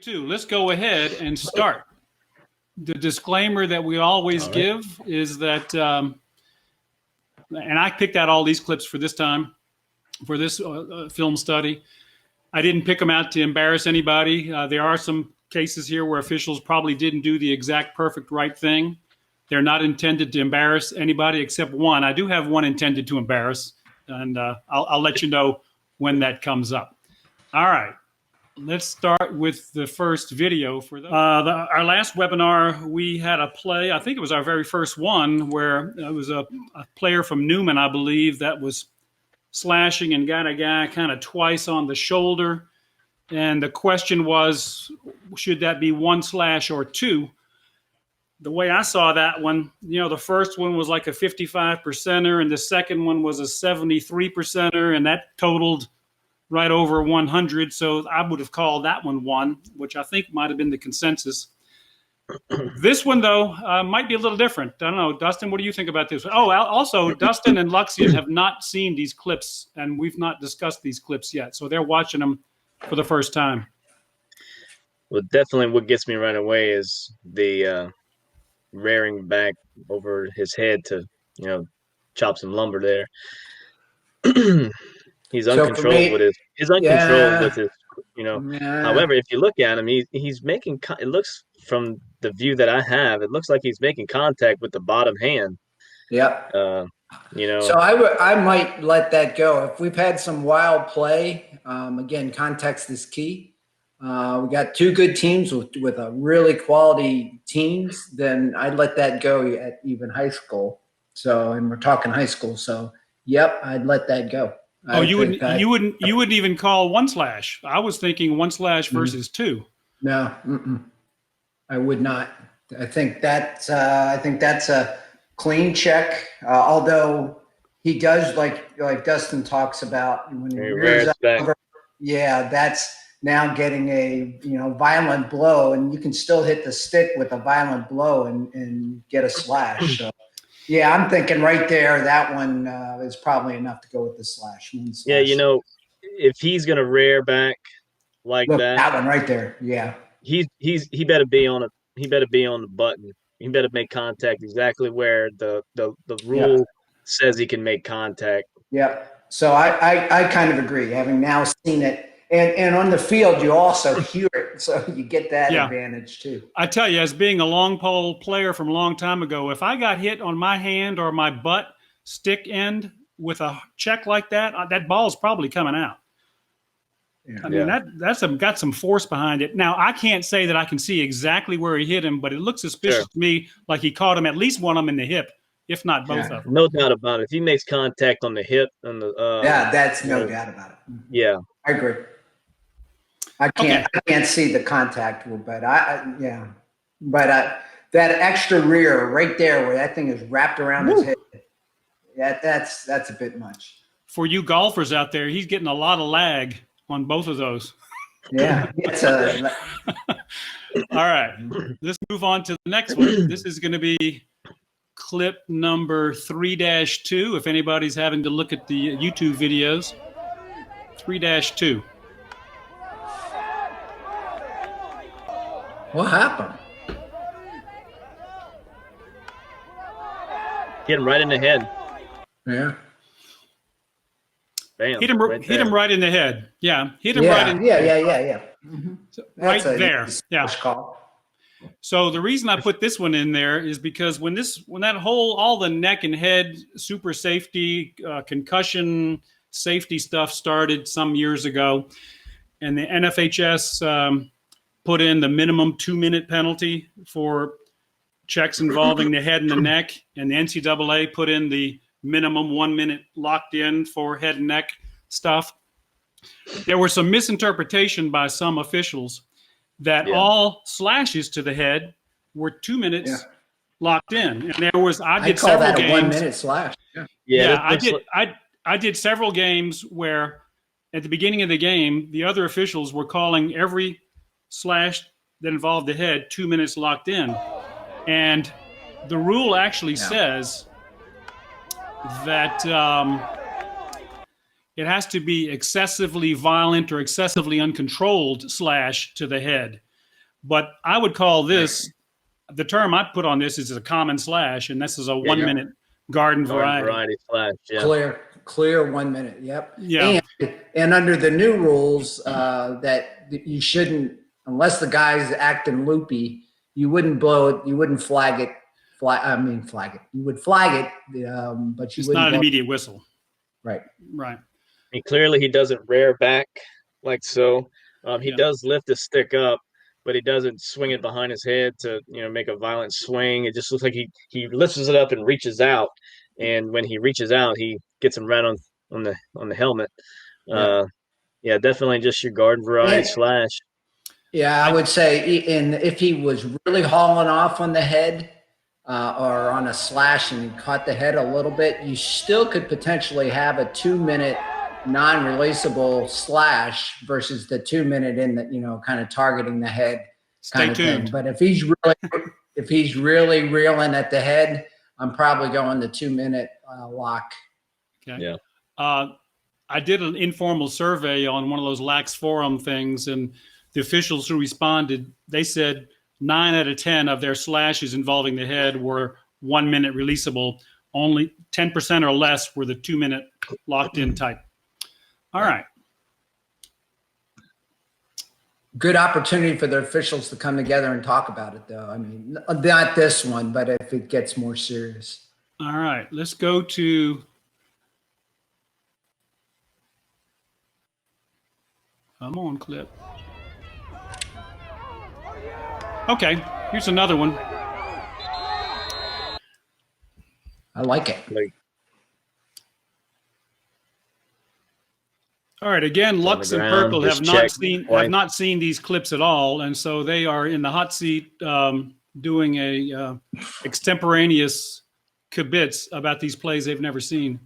Too. Let's go ahead and start. The disclaimer that we always give is that, and I picked out all these clips for this time, for this film study. I didn't pick them out to embarrass anybody. There are some cases here where officials probably didn't do the exact perfect right thing. They're not intended to embarrass anybody except one. I do have one intended to embarrass, and I'll let you know when that comes up. All right. Let's start with the first video. For our last webinar, we had a play. I think it was our very first one where it was a player from Newman, I believe, that was slashing and got a guy kind of twice on the shoulder. And the question was, should that be 1 slash or 2? The way I saw that one, the first one was like a 55%er and the second one was a 73%er, and that totaled right over 100. So I would have called that one 1, which I think might have been the consensus. This one, though, might be a little different. I don't know. Dustin, what do you think about this? Oh, also, Dustin and Luxian have not seen these clips, and we've not discussed these clips yet. So they're watching them for the first time. Well, definitely what gets me right away is the rearing back over his head to, chop some lumber there. He's uncontrolled with his However, if you look at him, he's making. It looks from the view that I have, it looks like he's making contact with the bottom hand. Yep. So I might let that go. If we've had some wild play, again, context is key. We got 2 good teams with a really quality teams. Then I'd let that go at even high school. So, and we're talking high school. So, yep, I'd let that go. Oh, you wouldn't even call 1 slash. I was thinking 1 slash versus 2. No, I would not. I think that's a clean check. Although he does, like Dustin talks about, when he rears over, that's now getting a violent blow, and you can still hit the stick with a violent blow and get a slash. So. Yeah, I'm thinking right there, that one is probably enough to go with the slash. Yeah, if he's gonna rear back like that one right there, yeah, he better be on he better be on the button. He better make contact exactly where the rule says he can make contact. Yeah. So I kind of agree, having now seen it. And on the field, you also hear it, so you get that advantage too. I tell you, as being a long pole player from a long time ago, if I got hit on my hand or my butt stick end with a check like that, that ball's probably coming out. Yeah. I mean, that's got some force behind it. Now, I can't say that I can see exactly where he hit him, but it looks suspicious to me like he caught him, at least one of them in the hip, if not both of them. No doubt about it. If he makes contact on the hip and that's no doubt about it. Yeah, I agree. I can't see the contact rule, but that extra rear right there where that thing is wrapped around his head, that's a bit much. For you golfers out there, he's getting a lot of lag on both of those. Yeah. All right, let's move on to the next one. This is going to be clip number 3-2. If anybody's having to look at the YouTube videos, 3-2. What happened? Hit him right in the head. Yeah. Bam. Hit him right in the head. Yeah. Hit him right in. Yeah. Mm-hmm. So right there. Yeah. Call. So the reason I put this one in there is because when all the neck and head super safety, concussion safety stuff started some years ago, and the NFHS put in the minimum 2-minute penalty for checks involving the head and the neck, and the NCAA put in the minimum 1 minute locked in for head and neck stuff. There was some misinterpretation by some officials that all slashes to the head were 2 minutes locked in. And there was, I did several games. 1 minute slash. I did several games where at the beginning of the game, the other officials were calling every slash that involved the head 2 minutes locked in. And the rule actually says that it has to be excessively violent or excessively uncontrolled slash to the head. But I would call this, the term I put on this is a common slash, and this is a 1 minute garden variety. Slash, yeah. Clear 1 minute. Yep. Yeah. And under the new rules, that you shouldn't, unless the guy's acting loopy, you wouldn't blow it. You wouldn't flag it. Flag it. You would flag it, but you It's wouldn't. not an immediate whistle. Right. Right. And clearly he doesn't rear back like so. He does lift his stick up, but he doesn't swing it behind his head to, make a violent swing. It just looks like he lifts it up and reaches out. And when he reaches out, he gets him right on the helmet. Yeah, definitely just your garden variety slash. Yeah, I would say, and if he was really hauling off on the head or on a slash and he caught the head a little bit, you still could potentially have a 2 minute non-releasable slash versus the 2 minute in the, kind of targeting the head. Stay tuned. But if he's really reeling at the head, I'm probably going the 2 minute lock. Okay. Yeah. I did an informal survey on one of those Lax forum things, and the officials who responded, they said 9 out of 10 of their slashes involving the head were 1 minute releasable. Only 10% or less were the 2 minute locked in type. All right. Good opportunity for the officials to come together and talk about it, though. I mean, not this one, but if it gets more serious. All right. Let's go to come on, clip. Okay, here's another one. I like it. All right, again, Lux and Perkle have not seen these clips at all, and so they are in the hot seat doing a extemporaneous kibitz about these plays they've never seen.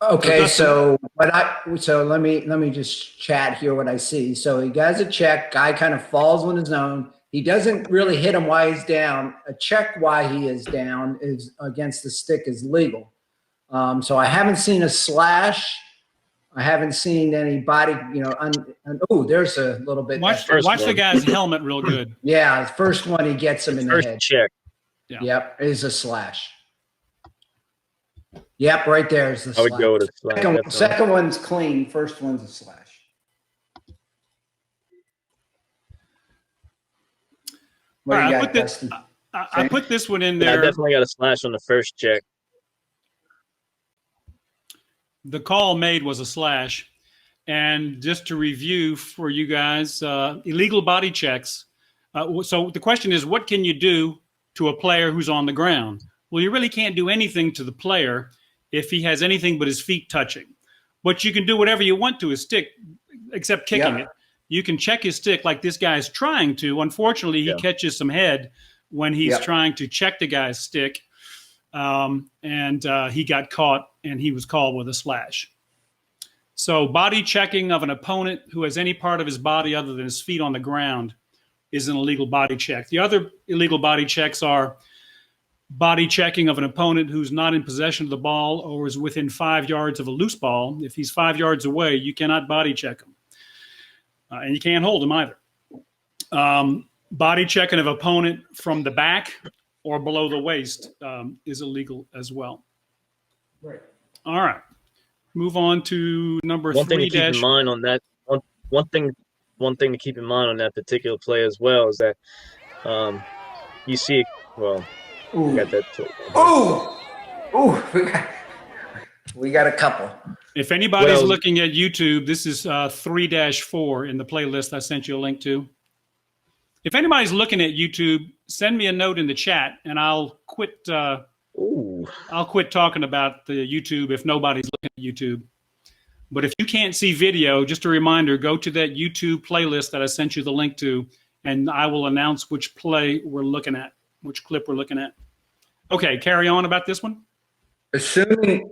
Okay, so let me just chat here what I see. So he does a check, guy kind of falls on his own. He doesn't really hit him while he's down. A check while he is down is against the stick is legal. So I haven't seen a slash. I haven't seen any body, oh, there's a little bit. Watch the guy's helmet real good. Yeah, the first one he gets him in the head. Check. Yeah. Yep, is a slash. Yep, right there is the slash. I would go with a slash. Second one's clean. First one's a slash. What do you got, Dustin? I put this one in Yeah, I there. definitely got a slash on the first check. The call made was a slash. And just to review for you guys, illegal body checks. So the question is, what can you do to a player who's on the ground? Well, you really can't do anything to the player if he has anything but his feet touching. But you can do whatever you want to his stick, except kicking it. You can check his stick like this guy's trying to. Unfortunately, he catches some head when he's trying to check the guy's stick. And he got caught, and he was called with a slash. So body checking of an opponent who has any part of his body other than his feet on the ground is an illegal body check. The other illegal body checks are body checking of an opponent who's not in possession of the ball or is within 5 yards of a loose ball. If he's 5 yards away, you cannot body check him. And you can't hold him either. Body checking of opponent from the back or below the waist is illegal as well. Right. All right. Move on to number One 3 thing to keep in mind on that one thing to keep in mind on that particular play as well is that you see Ooh. got that. We got a couple. If anybody's looking at YouTube, this is 3-4 in the playlist I sent you a link to. If anybody's looking at YouTube, send me a note in the chat, and I'll quit. I'll quit talking about the YouTube if nobody's looking at YouTube. But if you can't see video, just a reminder: go to that YouTube playlist that I sent you the link to, and I will announce which play we're looking at, which clip we're looking at. Okay, carry on about this one. Assuming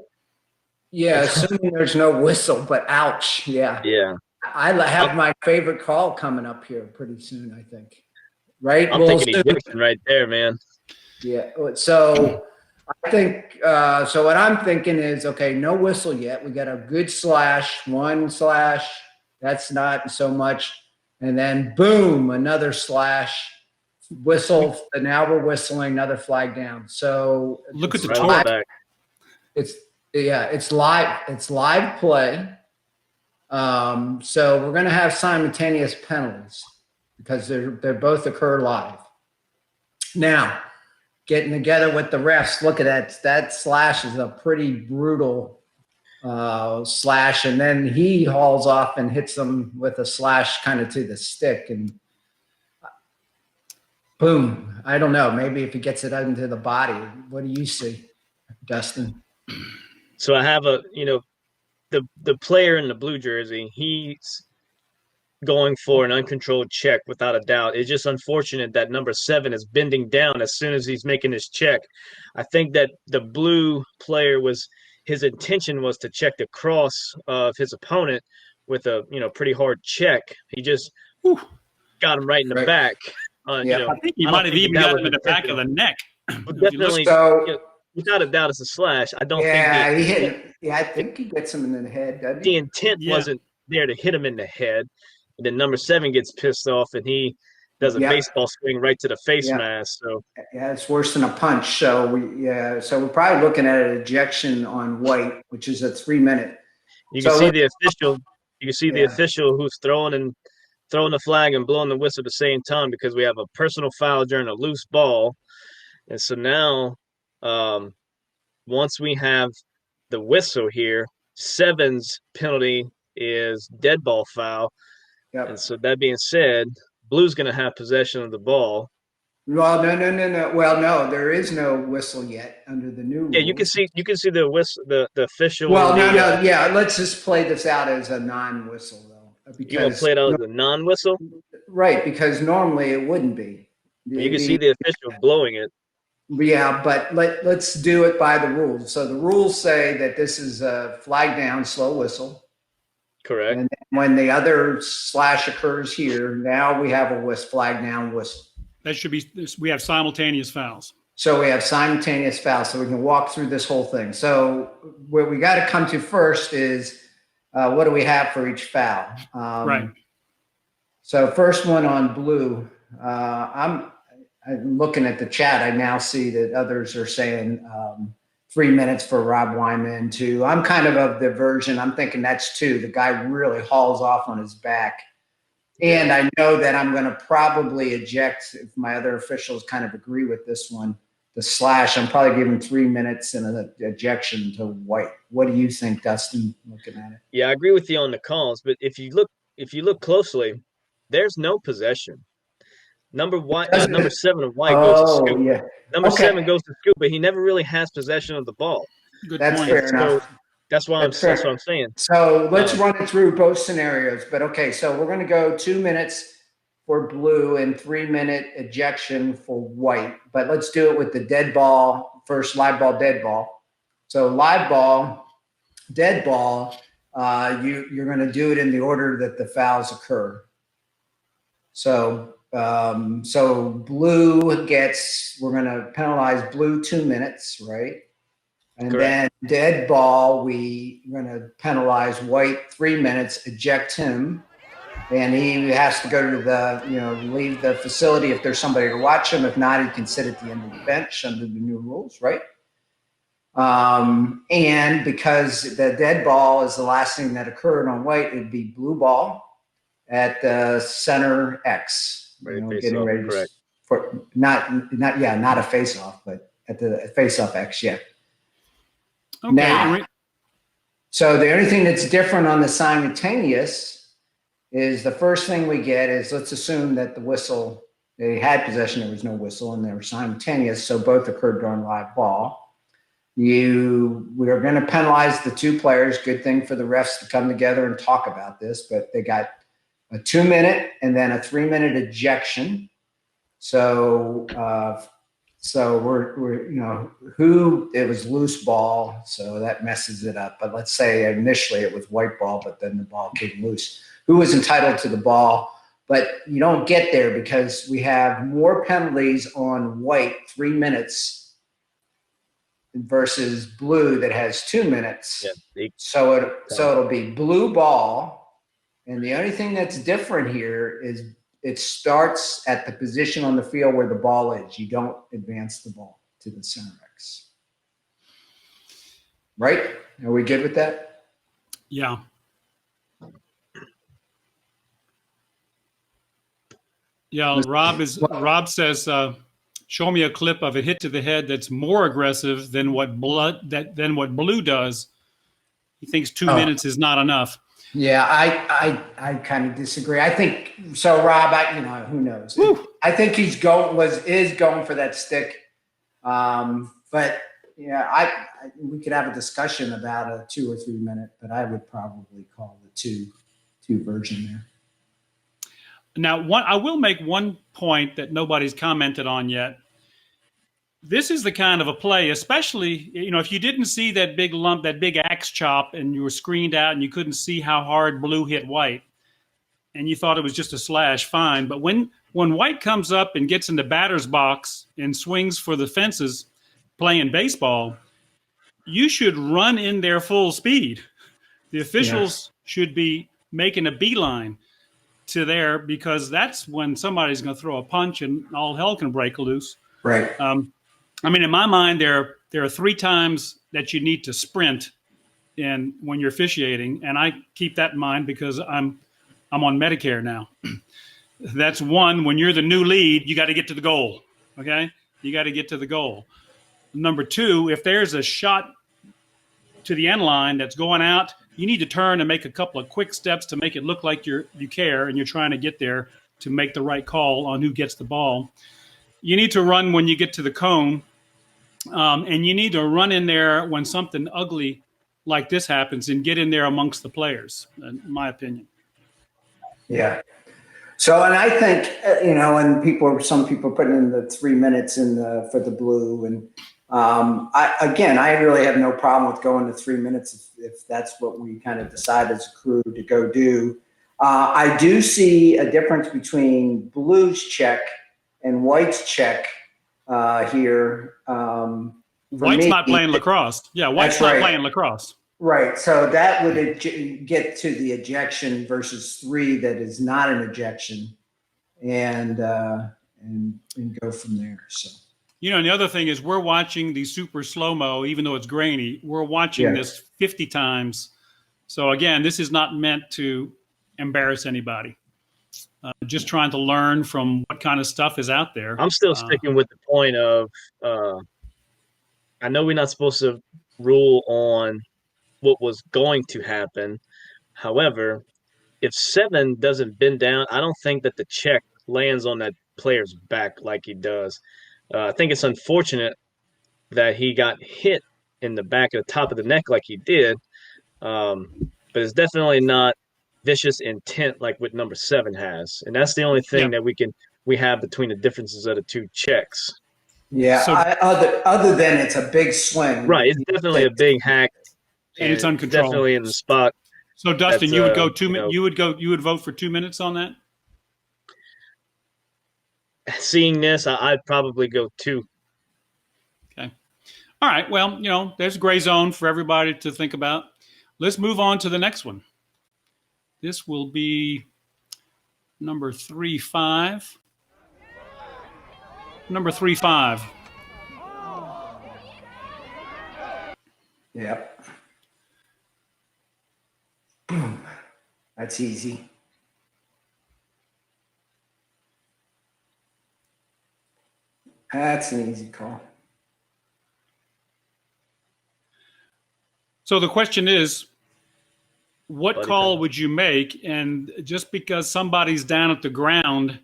there's no whistle, but ouch. Yeah. Yeah. I have my favorite call coming up here pretty soon, I think. Right? I'm thinking Egyptian right there, man. Yeah. So I think so what I'm thinking is, okay, no whistle yet. We got a good slash, one slash. That's not so much. And then boom, another slash, whistle. And now we're whistling another flag down. So Look at the Right on torque. the back. it's live play. So we're going to have simultaneous penalties because they both occur live. Now, getting together with the refs, look at that. That slash is a pretty brutal slash, and then he hauls off and hits them with a slash kind of to the stick, and boom. I don't know. Maybe if he gets it into the body. What do you see, Dustin? So I have the player in the blue jersey, he's going for an uncontrolled check without a doubt. It's just unfortunate that number 7 is bending down as soon as he's making his check. I think that the blue player his intention was to check the cross of his opponent with a pretty hard check. He just got him right in the back. Yeah. I think he might have even got him in the back of the neck. Definitely, So, without a doubt, it's a slash. I don't yeah, think he hit. Yeah, I think he gets him in the head, doesn't the he? intent Yeah. wasn't there to hit him in the head. And then number 7 gets pissed off and he does a Yeah. baseball swing right to the face Yeah. mask. So Yeah, it's worse than a punch. So we're probably looking at an ejection on White, which is a 3-minute. you can So see the official. You can see the Yeah. official who's throwing the flag and blowing the whistle at the same time because we have a personal foul during a loose ball. And so now, once we have the whistle here, 7's penalty is dead ball foul. Yep. And so that being said, Blue's going to have possession of the ball. Well, no. Well, no, there is no whistle yet under the new rules. Yeah, you can see the whistle, the official. Well, no. Yeah, let's just play this out as a non-whistle, though. You want to play it out as a non-whistle? Right, because normally it wouldn't be. You can see the official blowing it. Yeah, but let's do it by the rules. So the rules say that this is a flag down, slow whistle. Correct. And when the other slash occurs here, now we have a flag down whistle. That should be. We have simultaneous fouls. So we have simultaneous fouls. So we can walk through this whole thing. So what we got to come to first is what do we have for each foul? Right. So first one on Blue. I'm looking at the chat. I now see that others are saying 3 minutes for Rob Wyman, 2. I'm kind of the version. I'm thinking that's 2. The guy really hauls off on his back. And I know that I'm going to probably eject if my other officials kind of agree with this one. The slash, I'm probably giving 3 minutes and an ejection to White. What do you think, Dustin, looking at it? Yeah, I agree with you on the calls, but if you look closely, there's no possession. Number 7 of White goes to scoop. Yeah. Number 7 goes to scoop, but he never really has possession of the ball. Good That's point. fair enough. That's what I'm saying. So let's run it through both scenarios. But okay, so we're going to go 2 minutes for Blue and 3-minute ejection for White. But let's do it with the dead ball first, live ball, dead ball. So live ball, dead ball, you're going to do it in the order that the fouls occur. So Blue we're going to penalize Blue 2 minutes, right? And Correct. Then dead ball, we're going to penalize White 3 minutes, eject him. And he has to go to leave the facility if there's somebody to watch him. If not, he can sit at the end of the bench under the new rules, right? And because the dead ball is the last thing that occurred on White, it'd be blue ball at the center X. Getting ready correct. for not a face off, but at the face off X, yeah. Okay. Now, so the only thing that's different on the simultaneous is the first thing we get is, let's assume that the whistle, they had possession, there was no whistle, and they were simultaneous, so both occurred during live ball. We are going to penalize the 2 players. Good thing for the refs to come together and talk about this, but they got a 2 minute and then a 3 minute ejection. So it was loose ball, so that messes it up. But let's say initially it was white ball, but then the ball came loose. Who was entitled to the ball? But you don't get there because we have more penalties on White 3 minutes versus Blue that has 2 minutes. Yeah, So it'll be blue ball And the only thing that's different here is it starts at the position on the field where the ball is. You don't advance the ball to the center X. Right? Are we good with that? Yeah. Yeah, Rob says, show me a clip of a hit to the head that's more aggressive than what Blue does. He thinks 2 minutes is not enough. Yeah, I kind of disagree. I think so, Rob. Who knows? I think is going for that stick. But yeah, we could have a discussion about a 2 or 3 minute, but I would probably call the two version there. Now, I will make one point that nobody's commented on yet. This is the kind of a play, especially, if you didn't see that big lump, that big axe chop, and you were screened out and you couldn't see how hard Blue hit White, and you thought it was just a slash, fine. But when White comes up and gets in the batter's box and swings for the fences playing baseball, you should run in there full speed. The officials should be making a beeline to there, because that's when somebody's going to throw a punch and all hell can break loose. Right. In my mind, there are 3 times that you need to sprint when you're officiating, and I keep that in mind because I'm on Medicare now. That's one. When you're the new lead, you got to get to the goal. Okay, you got to get to the goal. Number 2, if there's a shot to the end line that's going out, you need to turn and make a couple of quick steps to make it look like you care and you're trying to get there to make the right call on who gets the ball. You need to run when you get to the cone, and you need to run in there when something ugly like this happens and get in there amongst the players, in my opinion. Yeah. So, and I think, and some people are putting in the 3 minutes for the Blue, and I really have no problem with going to 3 minutes if that's what we kind of decide as a crew to go do. I do see a difference between Blue's check and White's check here. White's not playing lacrosse. Yeah, White's not playing lacrosse. Right. So that would get to the ejection versus 3 that is not an ejection, and go from there. So. And the other thing is we're watching the super slow-mo, even though it's grainy. We're watching this 50 times. So, again, this is not meant to embarrass anybody. Just trying to learn from what kind of stuff is out there. I'm still sticking with the point of I know we're not supposed to rule on what was going to happen. However, if 7 doesn't bend down, I don't think that the check lands on that player's back like he does. I think it's unfortunate that he got hit in the back of the top of the neck like he did, but it's definitely not vicious intent like what number 7 has, and that's the only thing that we have between the differences of the 2 checks. Yeah, so, other than it's a big swing, right? It's definitely a big hack, and it's uncontrolled. Definitely in the spot. So, Dustin, you would go 2 minutes. You would vote for 2 minutes on that. Seeing this, I'd probably go 2. Okay. All right. Well, there's a gray zone for everybody to think about. Let's move on to the next one. This will be number 3-5. Number 3-5. Yep. Boom. That's easy. That's an easy call. So the question is, what call would you make? And just because somebody's down at the ground,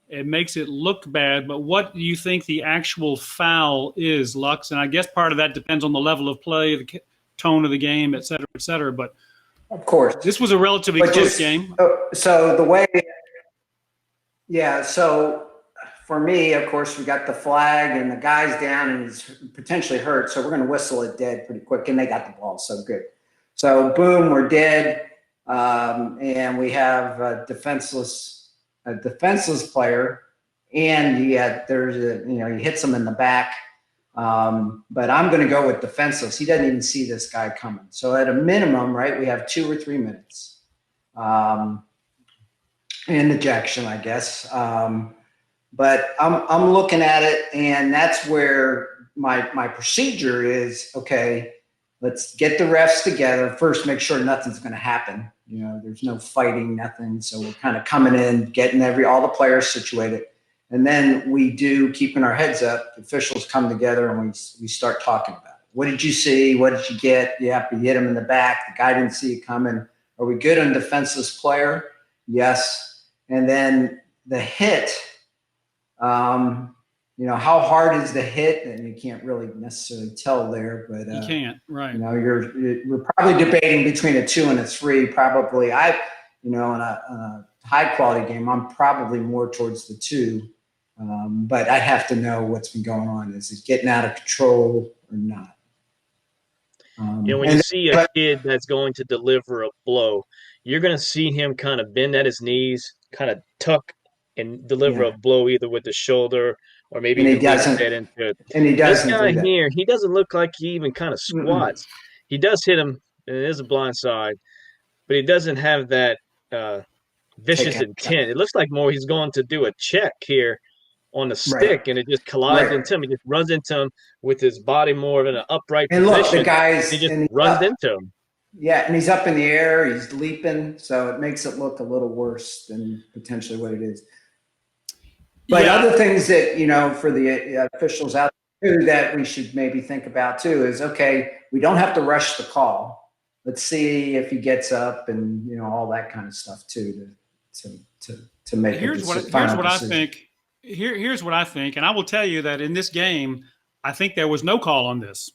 it makes it look bad. But what do you think the actual foul is, Lux? And I guess part of that depends on the level of play, the tone of the game, et cetera, et cetera. But of course, this was a relatively close game. So the way, so for me, of course, we got the flag and the guy's down and he's potentially hurt. So we're going to whistle it dead pretty quick. And they got the ball. So good. So boom, we're dead. And we have a defenseless player. And he hits him in the back. But I'm going to go with defenseless. He doesn't even see this guy coming. So at a minimum, right, we have 2 or 3 minutes. and ejection, I guess. But I'm looking at it, and that's where my procedure is. Okay, let's get the refs together first. Make sure nothing's going to happen. There's no fighting, nothing. So we're kind of coming in, getting all the players situated, and then we do keeping our heads up. The officials come together, and we start talking about it. What did you see? What did you get? Yeah, you hit him in the back. The guy didn't see it coming. Are we good on defenseless player? Yes. And then the hit. How hard is the hit? And you can't really necessarily tell there, but you can't, right? We're probably debating between a 2 and a 3. Probably, in a high quality game, I'm probably more towards the 2. But I have to know what's been going on. Is it getting out of control or not? When you see a kid that's going to deliver a blow, you're going to see him kind of bend at his knees, kind of tuck and deliver a blow either with the shoulder or maybe and he even doesn't. head into it. And he doesn't. This guy do that. here, he doesn't look like he even kind of squats. He does hit him, and it is a blind side, but he doesn't have that vicious intent. It looks like more he's going to do a check here on the stick, and it just collides into him. He just runs into him with his body more in an upright position. And look, the guy's he just runs into him. Yeah, and he's up in the air. He's leaping, so it makes it look a little worse than potentially what it is. But other things that, for the officials out there that we should maybe think about too is, okay, we don't have to rush the call. Let's see if he gets up and, all that kind of stuff too to make here's what I think. Here's what I think, and I will tell you that in this game, I think there was no call on this.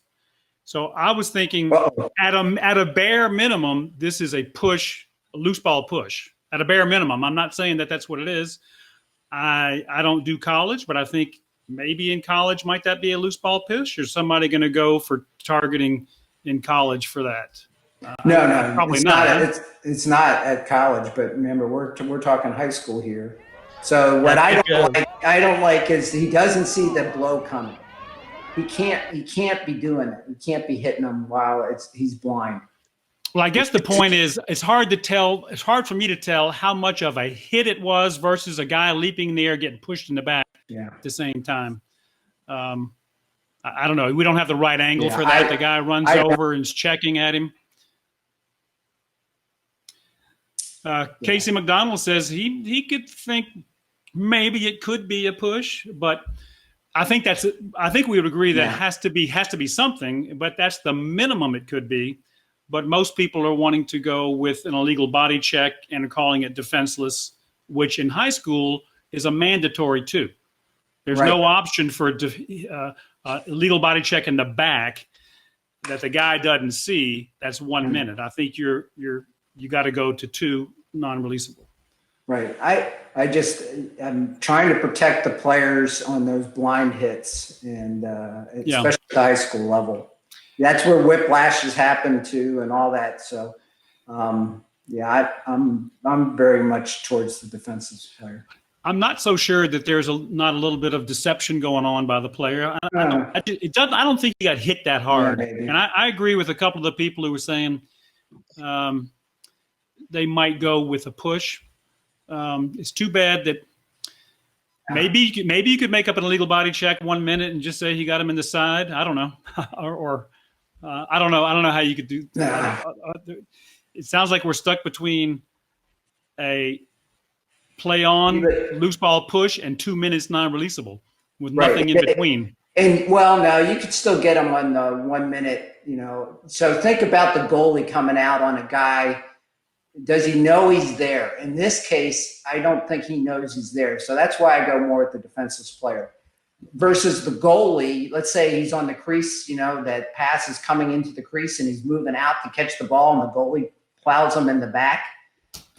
So I was thinking at a bare minimum, this is a push, a loose ball push. At a bare minimum, I'm not saying that that's what it is. I don't do college, but I think maybe in college might that be a loose ball push, or somebody going to go for targeting in college for that? No, probably it's not. It's not at college, but remember we're talking high school here. So what I don't like is he doesn't see the blow coming. He can't be doing it. He can't be hitting him while he's blind. Well, I guess the point is it's hard to tell. It's hard for me to tell how much of a hit it was versus a guy leaping in the air getting pushed in the back at the same time. I don't know. We don't have the right angle for that. The guy runs over and is checking at him. Casey McDonald says he could think maybe it could be a push, but I think we would agree that it has to be something, but that's the minimum it could be. But most people are wanting to go with an illegal body check and calling it defenseless, which in high school is a mandatory too. There's no option for illegal body check in the back that the guy doesn't see. That's 1 minute. I think you got to go to 2 non-releasable. Right. I'm trying to protect the players on those blind hits, and especially at the high school level. That's where whiplashes happen too, and all that. So, I'm very much towards the defensive player. I'm not so sure that there's not a little bit of deception going on by the player. I don't think he got hit that hard, and I agree with a couple of the people who were saying they might go with a push. It's too bad that maybe you could make up an illegal body check 1 minute and just say he got him in the side. I don't know, or I don't know. I don't know how you could do. It sounds like we're stuck between a play on loose ball push and 2 minutes non-releasable with nothing in between. And no, you could still get him on the 1 minute. So think about the goalie coming out on a guy. Does he know he's there? In this case, I don't think he knows he's there. So that's why I go more with the defensive player versus the goalie. Let's say he's on the crease, that pass is coming into the crease and he's moving out to catch the ball and the goalie plows him in the back.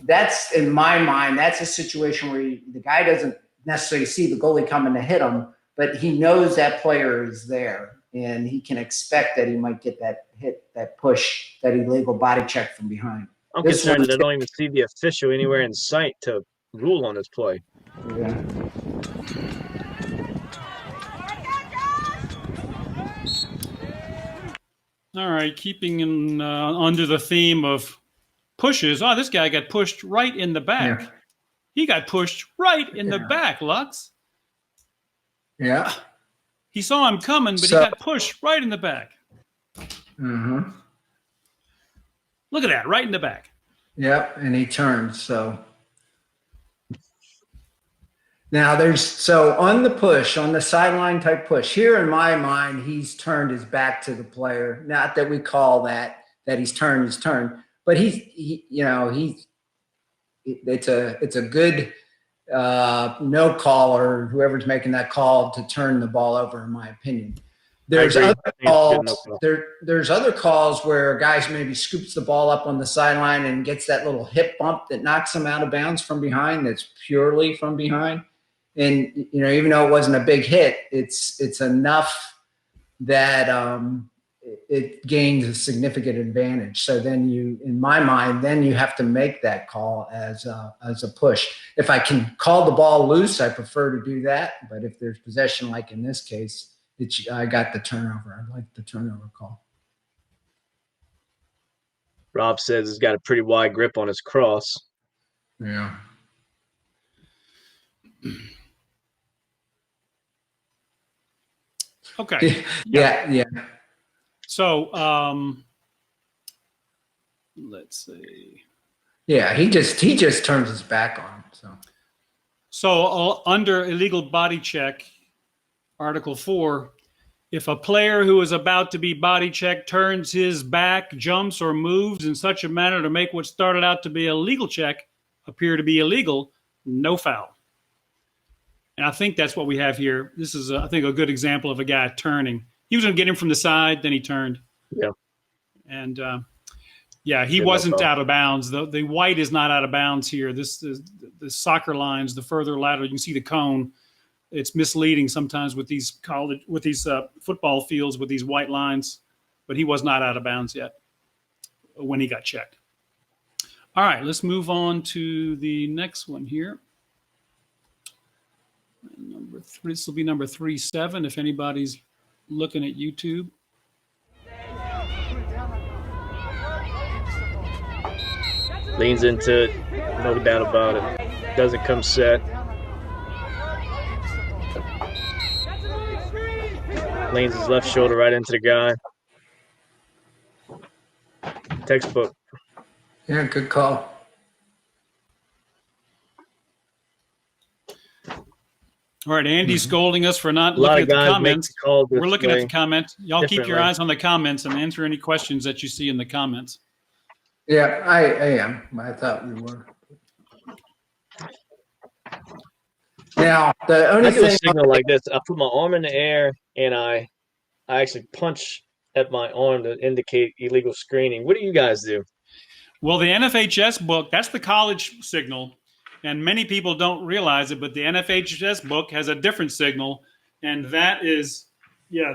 That's, in my mind, that's a situation where the guy doesn't necessarily see the goalie coming to hit him, but he knows that player is there and he can expect that he might get that hit, that push, that illegal body check from behind. I'm concerned that I don't even see the official anywhere in sight to rule on this play. Yeah. All right, keeping in under the theme of pushes. Oh, this guy got pushed right in the back. Yeah. He got pushed right in the back, Lux. Yeah. He saw him coming, but he got pushed right in the back. Mm-hmm. Look at that, right in the back. Yep, and he turned. So now on the push, on the sideline type push, here in my mind, he's turned his back to the player. Not that we call that he's turned his turn, but it's a good no call, or whoever's making that call, to turn the ball over, in my opinion. There's other calls. There's other calls where guys maybe scoops the ball up on the sideline and gets that little hip bump that knocks him out of bounds from behind. That's purely from behind, and even though it wasn't a big hit, it's enough that it gains a significant advantage. So then in my mind, you have to make that call as a push. If I can call the ball loose, I prefer to do that. But if there's possession, like in this case, I got the turnover. I like the turnover call. Rob says he's got a pretty wide grip on his cross. Yeah. Okay. Yeah. So let's see. Yeah, he just turns his back on him. So under illegal body check, Article 4, if a player who is about to be body checked turns his back, jumps, or moves in such a manner to make what started out to be a legal check appear to be illegal, no foul. And I think that's what we have here. This is, I think, a good example of a guy turning. He was going to get him from the side, then he turned. Yeah. And, he wasn't out of bounds. The white is not out of bounds here. This is the soccer lines, the further lateral. You can see the cone. It's misleading sometimes with these football fields with these white lines, but he was not out of bounds yet when he got checked. All right, let's move on to the next one here. Number 3. This will be number 3-7 if anybody's looking at YouTube. Leans into it, no doubt about it. Doesn't come set. Leans his left shoulder right into the guy. Textbook. Yeah, good call. All right, Andy's scolding us for not looking at the comments. We're looking at the comments. Y'all keep your eyes on the comments and answer any questions that you see in the comments. Yeah, I am. I thought we were. Now, the only I do a thing signal like this. I put my arm in the air and I actually punch at my arm to indicate illegal screening. What do you guys do? Well, the NFHS book, that's the college signal, and many people don't realize it, but the NFHS book has a different signal, and that is,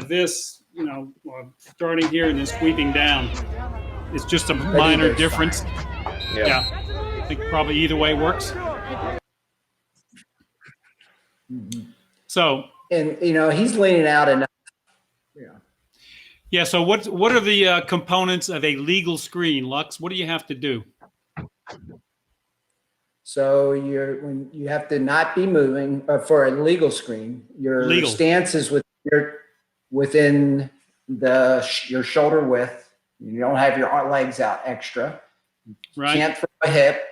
this, starting here and then sweeping down. It's just a minor difference. Yeah. I think probably either way works. So. And, he's leaning out enough. Yeah. So what are the components of a legal screen, Lux? What do you have to do? So when you have to not be moving for a legal screen. Your stance is within your shoulder width. You don't have your legs out extra. You can't throw a hip,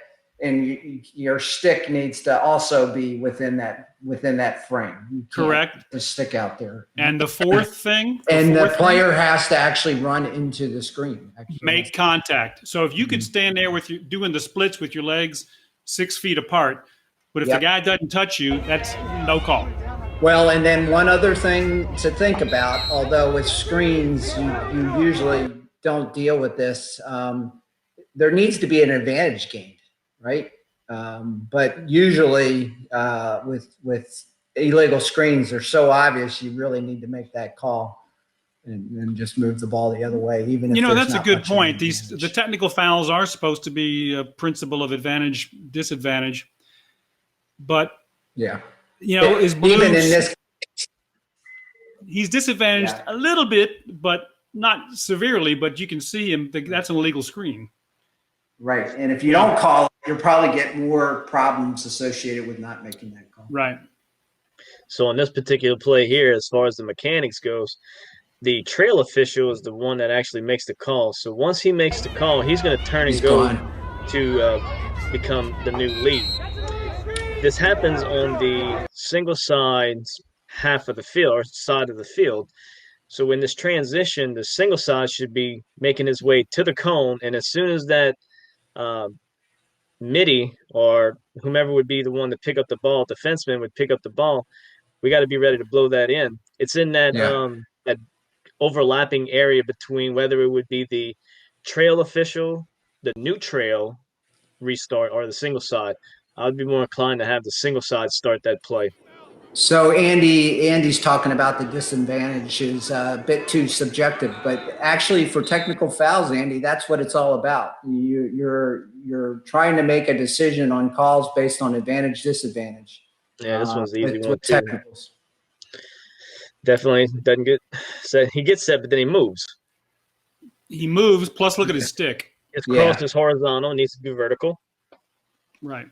and your stick needs to also be within that frame. You Correct. To stick out there. And the fourth thing? The player has to actually run into the screen. Make contact. So if you could stand there doing the splits with your legs 6 feet apart, but if the guy doesn't touch you, that's no call. Well, and then one other thing to think about, although with screens, you usually don't deal with this, there needs to be an advantage gained, right? But usually with illegal screens, they're so obvious, you really need to make that call and just move the ball the other way. Even if that's a good point. The technical fouls are supposed to be a principle of advantage, disadvantage, but is Blues, even in this, he's disadvantaged a little bit, but not severely. But you can see him. That's an illegal screen. Right. And if you don't call it, you'll probably get more problems associated with not making that call. Right. So on this particular play here, as far as the mechanics goes, the trail official is the one that actually makes the call. So once he makes the call, he's going to turn He's and go gone. to become the new lead. This happens on the single sides half of the field or side of the field. So in this transition, the single side should be making his way to the cone, and as soon as that midi or whomever would be the one to pick up the ball, defenseman would pick up the ball, we got to be ready to blow that in. It's in that that overlapping area between whether it would be the trail official, the new trail restart, or the single side. I would be more inclined to have the single side start that play. So Andy's talking about the disadvantage is a bit too subjective, but actually for technical fouls, Andy, that's what it's all about. You're trying to make a decision on calls based on advantage, disadvantage. Yeah, this one's the easy one with too. technicals. Definitely doesn't get set. He gets set, but then he moves. He moves. Plus, look at his stick. His cross is horizontal. It needs to be vertical. Right.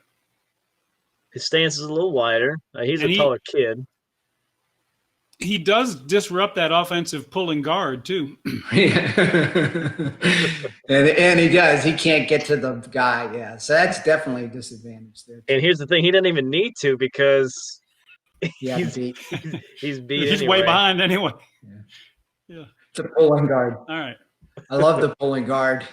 His stance is a little wider. He's a taller kid. He does disrupt that offensive pulling guard too. and he does. He can't get to the guy. Yeah, so that's definitely a disadvantage there. And here's the thing: he doesn't even need to because he's beat. He's anyway. Way behind anyway. Yeah. It's a pulling guard. All right. I love the pulling guard.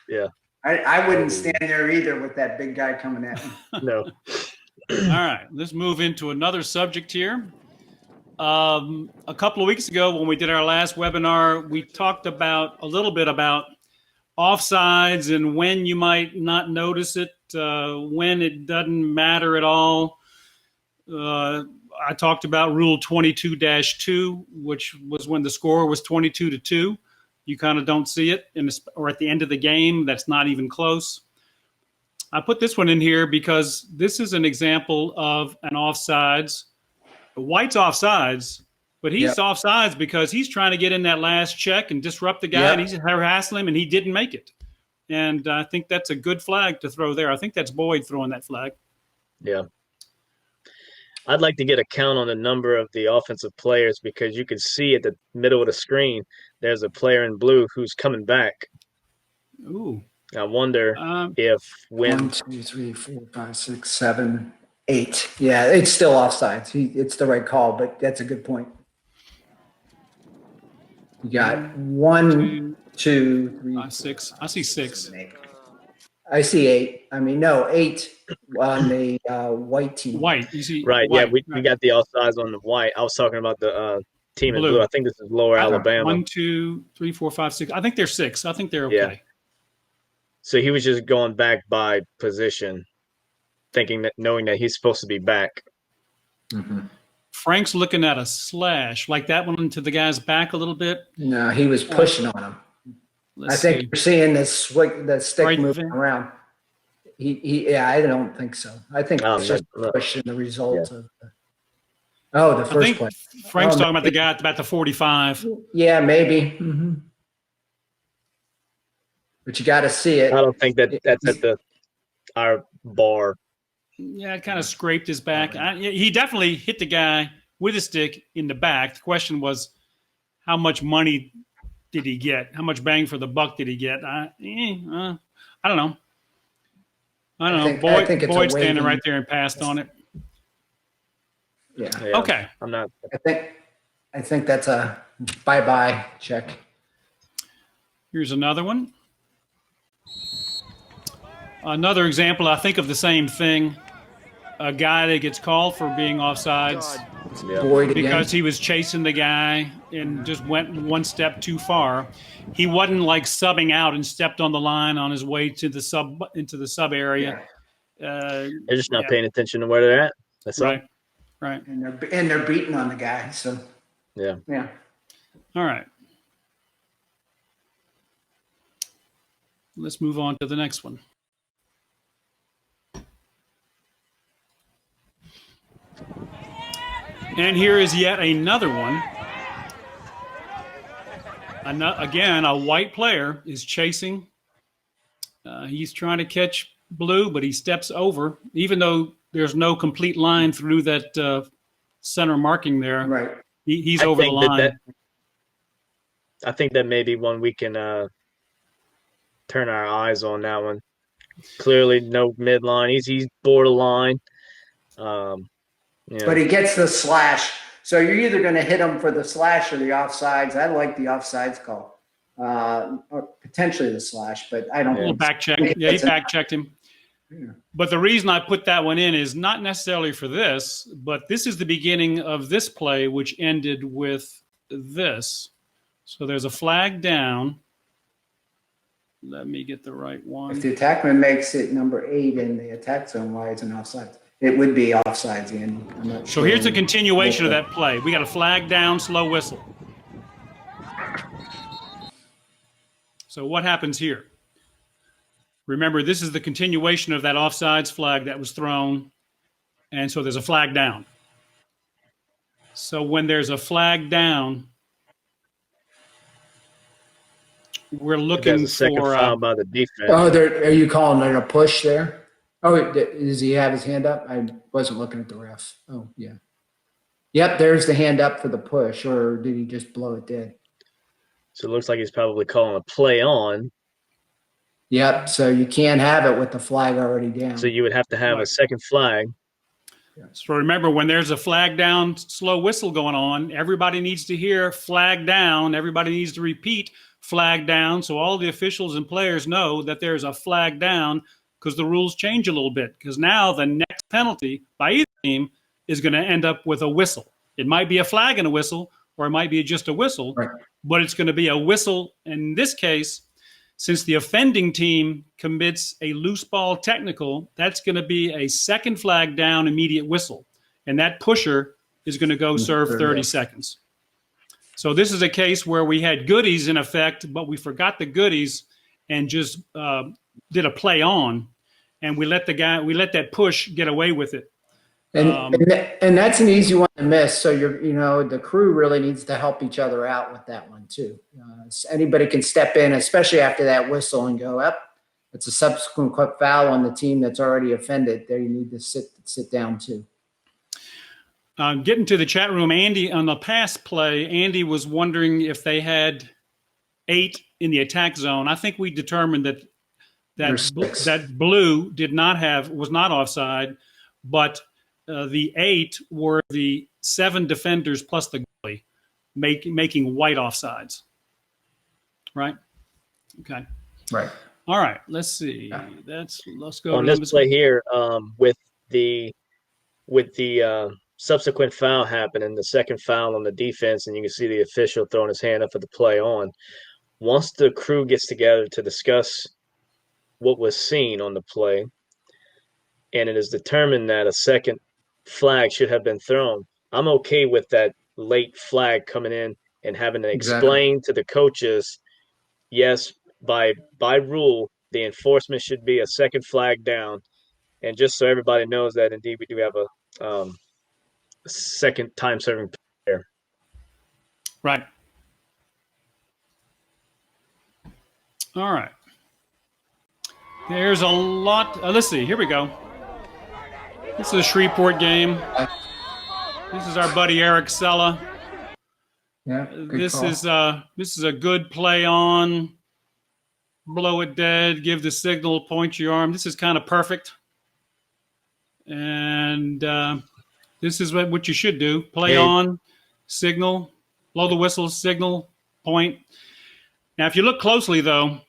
Yeah. I wouldn't stand there either with that big guy coming at me. No. All right. Let's move into another subject here. A couple of weeks ago when we did our last webinar, we talked a little bit about offsides and when you might not notice it, when it doesn't matter at all. I talked about Rule 22-2, which was when the score was 22-2. You kind of don't see it, or at the end of the game, that's not even close. I put this one in here because this is an example of an offsides. White's offsides, but he's offsides because he's trying to get in that last check and disrupt the guy, and he's harassing him, and he didn't make it. And I think that's a good flag to throw there. I think that's Boyd throwing that flag. Yeah. I'd like to get a count on the number of the offensive players because you can see at the middle of the screen there's a player in blue who's coming back. Ooh. I wonder if when 1, 2, 3, 4, 5, 6, 7, 8. Yeah, it's still offsides. It's the right call, but that's a good point. You got 1, 2, 3, 5, 6. I see 6. 7, 8. I see 8. I mean, no, 8 on the white team. White. You see, right? white, Yeah, we got the offsides on the white. I was talking about the team in blue. I think this is Lower Alabama. 1, 2, 3, 4, 5, 6. I think they're 6. I think they're okay. Yeah. So he was just going back by position, knowing that he's supposed to be back. Mm-hmm. Frank's looking at a slash, like that one into the guy's back a little bit. No, he was pushing on him. I think you're seeing the stick right moving around. I don't think so. I think it's just pushing the result of the first play. Frank's talking about the guy at about the 45. Yeah, maybe. Mm-hmm. But you got to see it. I don't think that's at our bar. Yeah, it kind of scraped his back. He definitely hit the guy with a stick in the back. The question was, how much money did he get? How much bang for the buck did he get? I don't know. Boyd standing right there and passed on it. Yeah. Okay. I'm not. I think that's a bye-bye check. Here's another one. Another example, I think, of the same thing. A guy that gets called for being offsides because he was chasing the guy and just went one step too far. He wasn't like subbing out and stepped on the line on his way to the into the sub area. They're just not paying attention to where they're at. That's right. all. Right. And they're beating on the guy. So yeah. All right. Let's move on to the next one. And here is yet another one. Again, a white player is chasing He's trying to catch Blue, but he steps over, even though there's no complete line through that center marking there. Right. He's I over the think line. I think that may be one we can turn our eyes on that one. Clearly, no midline. He's borderline. But he gets the slash. So you're either going to hit him for the slash or the offsides. I like the offsides call, or potentially the slash, but I don't. A little back check. think Yeah, he that's back checked him. Yeah. But the reason I put that one in is not necessarily for this, but this is the beginning of this play, which ended with this. So there's a flag down. Let me get the right one. If the attackman makes it number 8 in the attack zone, why is it offsides? It would be offsides, Andy. I'm not So sure. here's a continuation of that play. We got a flag down, slow whistle. So what happens here? Remember, this is the continuation of that offsides flag that was thrown. And so there's a flag down. So when there's a flag down, we're looking a second for foul by the defense. Oh, are you calling it a push there? Oh, does he have his hand up? I wasn't looking at the ref. Oh, yeah. Yep, there's the hand up for the push, or did he just blow it dead? So it looks like he's probably calling a play on. Yep, so you can't have it with the flag already down. So you would have to have a second flag. So remember, when there's a flag down, slow whistle going on, everybody needs to hear flag down. Everybody needs to repeat flag down, so all the officials and players know that there's a flag down, because the rules change a little bit. Because now the next penalty by either team is going to end up with a whistle. It might be a flag and a whistle, or it might be just a whistle, Right. but it's going to be a whistle. In this case, since the offending team commits a loose ball technical, that's going to be a second flag down, immediate whistle. And that pusher is going to go serve 30 seconds. So this is a case where we had goodies in effect, but we forgot the goodies and just did a play on, and we let that push get away with it. And that's an easy one to miss. So the crew really needs to help each other out with that one too. Anybody can step in, especially after that whistle, and go up. It's a subsequent quick foul on the team that's already offended. There, you need to sit down too. Getting to the chat room, Andy, on the pass play, Andy was wondering if they had 8 in the attack zone. I think we determined that Blue was not offside, but the 8 were the 7 defenders plus the goalie, making white offsides. Right? Okay. Right. All right. Let's see. Let's go on this play here. With the subsequent foul happening, the second foul on the defense, and you can see the official throwing his hand up for the play on. Once the crew gets together to discuss what was seen on the play, and it is determined that a second flag should have been thrown, I'm okay with that late flag coming in and having to explain to the coaches, yes, by rule, the enforcement should be a second flag down. And just so everybody knows that indeed we do have a second time serving player. Right. All right. There's a lot. Let's see. Here we go. This is a Shreveport game. This is our buddy Eric Sella. Yeah. This is a good play on. Blow it dead. Give the signal. Point your arm. This is kind of perfect. And this is what you should do. Play on, signal, blow the whistle, signal, point. Now, if you look closely, though,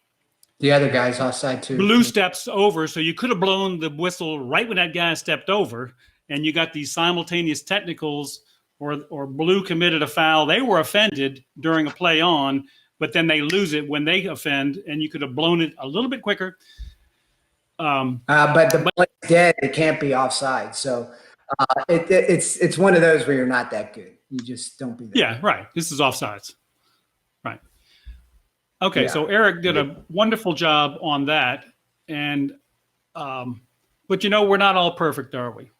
the other guy's offside too. Blue steps over, so you could have blown the whistle right when that guy stepped over, and you got these simultaneous technicals, or Blue committed a foul. They were offended during a play on, but then they lose it when they offend, and you could have blown it a little bit quicker. But the play's dead. It can't be offside. So it's one of those where you're not that good. You just don't be there. Yeah, right. This is offsides. Right. Okay, Yeah. so Eric did a wonderful job on that. And but we're not all perfect, are we?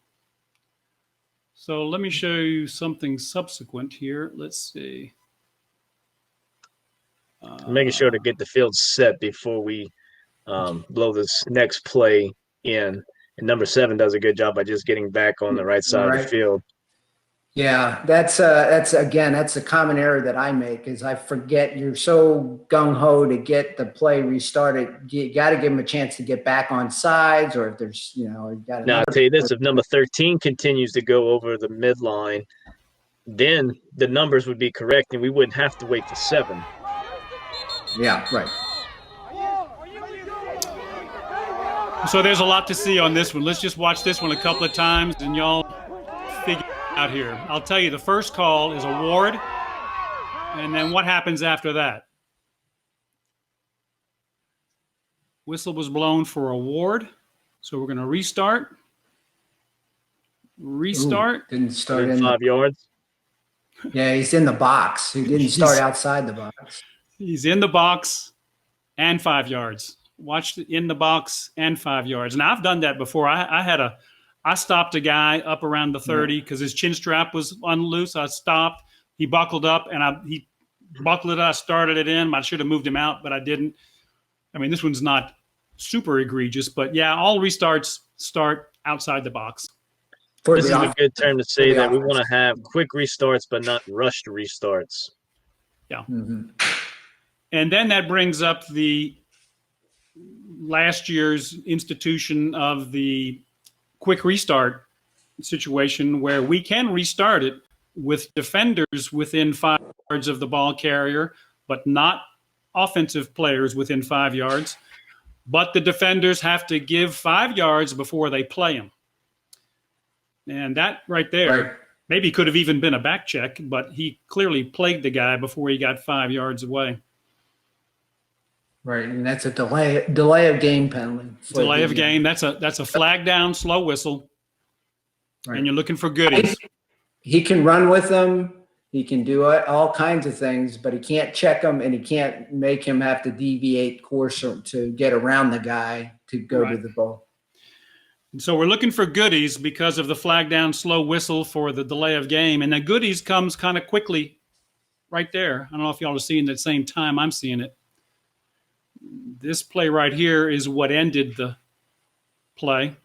So let me show you something subsequent here. Let's see. Making sure to get the field set before we blow this next play in. And number 7 does a good job by just getting back on the right side of the field. Yeah, that's a common error that I make is I forget you're so gung-ho to get the play restarted. You got to give him a chance to get back on sides, or if there's, you got. Now, I'll tell you this, if number 13 continues to go over the midline, then the numbers would be correct and we wouldn't have to wait for 7. Yeah, right. So there's a lot to see on this one. Let's just watch this one a couple of times and y'all figure it out here. I'll tell you, the first call is a ward, and then what happens after that? Whistle was blown for a ward, so we're going to restart. Restart. Ooh, didn't start in 5 yards. Yeah, he's in the box. He didn't start outside the box. He's in the box and 5 yards. Watched in the box and 5 yards. And I've done that before. I stopped a guy up around the 30 because his chin strap was unloose. I stopped. He buckled up and he buckled it. I started it in. I should have moved him out, but I didn't. I mean, this one's not super egregious, but yeah, all restarts start outside the box. This is a good term to say that we want to have quick restarts, but not rushed restarts. Yeah. Mm-hmm. And then that brings up the last year's institution of the quick restart situation where we can restart it with defenders within 5 yards of the ball carrier, but not offensive players within 5 yards. But the defenders have to give 5 yards before they play him. And that right there maybe could have even been a back check, but he clearly played the guy before he got 5 yards away. Right, and that's a delay of game penalty. Delay of game. That's a flag down, slow whistle, and you're looking for goodies. He can run with them. He can do all kinds of things, but he can't check them, and he can't make him have to deviate course or to get around the guy to go to the ball. And so we're looking for goodies because of the flag down, slow whistle for the delay of game, and the goodies comes kind of quickly right there. I don't know if y'all are seeing it at the same time I'm seeing it. This play right here is what ended the play.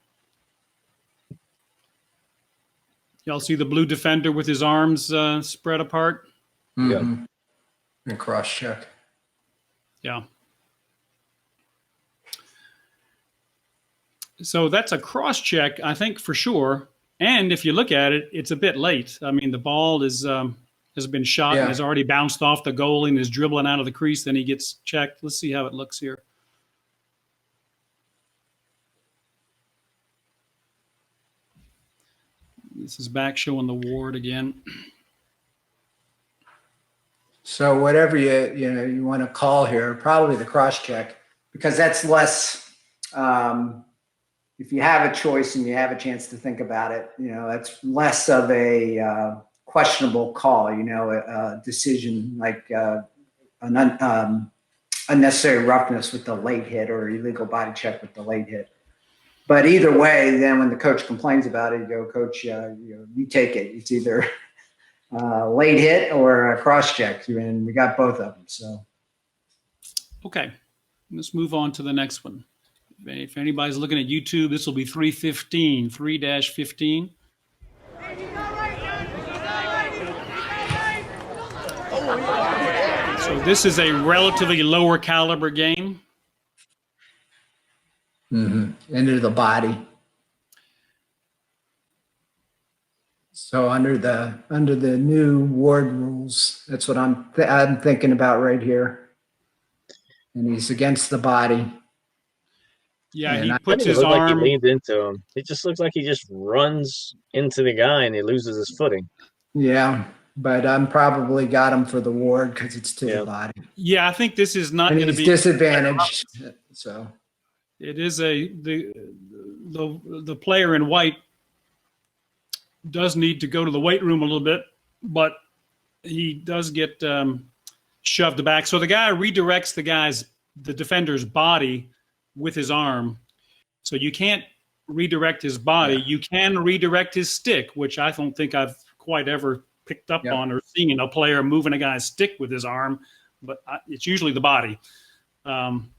Y'all see the blue defender with his arms spread apart? Mm-hmm. And cross check. Yeah. So that's a cross check, I think, for sure. And if you look at it, it's a bit late. I mean, the ball is has been shot and has already bounced off the goalie and is dribbling out of the crease. Then he gets checked. Let's see how it looks here. This is back showing the ward again. So whatever you want to call here, probably the cross check, because that's less. If you have a choice and you have a chance to think about it, that's less of a questionable call. A decision like unnecessary roughness with the late hit or illegal body check with the late hit. But either way, then when the coach complains about it, you go, Coach, you take it. It's either late hit or a cross check, and we got both of them. So, okay, let's move on to the next one. If anybody's looking at YouTube, this will be 315, 3-15. So this is a relatively lower caliber game. Into the body. So under the new ward rules, that's what I'm thinking about right here. And he's against the body. Yeah, and he puts his arm. Like he leans into him. It just looks like he just runs into the guy and he loses his footing. Yeah, but I'm probably got him for the ward because it's to the body. Yeah, I think this is not going to be disadvantaged. So it is the player in white does need to go to the weight room a little bit, but he does get shoved back. So the guy redirects the defender's body with his arm. So you can't redirect his body. Yeah. You can redirect his stick, which I don't think I've quite ever picked up on or seen a player moving a guy's stick with his arm, but it's usually the body.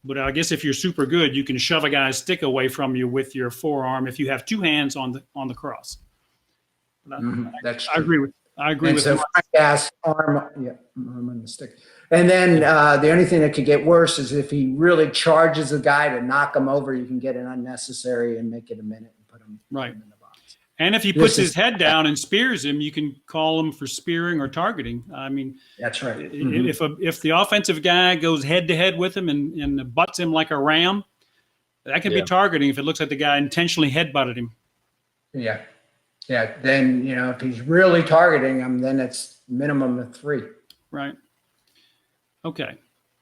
But I guess if you're super good, you can shove a guy's stick away from you with your forearm if you have two hands on the cross. That's I true. agree with. I agree And with. so Frank asked arm on the stick. And then the only thing that could get worse is if he really charges a guy to knock him over, you can get an unnecessary and make it a minute and put him Right. in the box. And if he puts his head down and spears him, you can call him for spearing or targeting. I mean, That's right. If the offensive guy goes head to head with him and butts him like a ram, that could be targeting if it looks like the guy intentionally headbutted him. Yeah. Yeah. Then, if he's really targeting him, then it's minimum of 3. Right. Okay.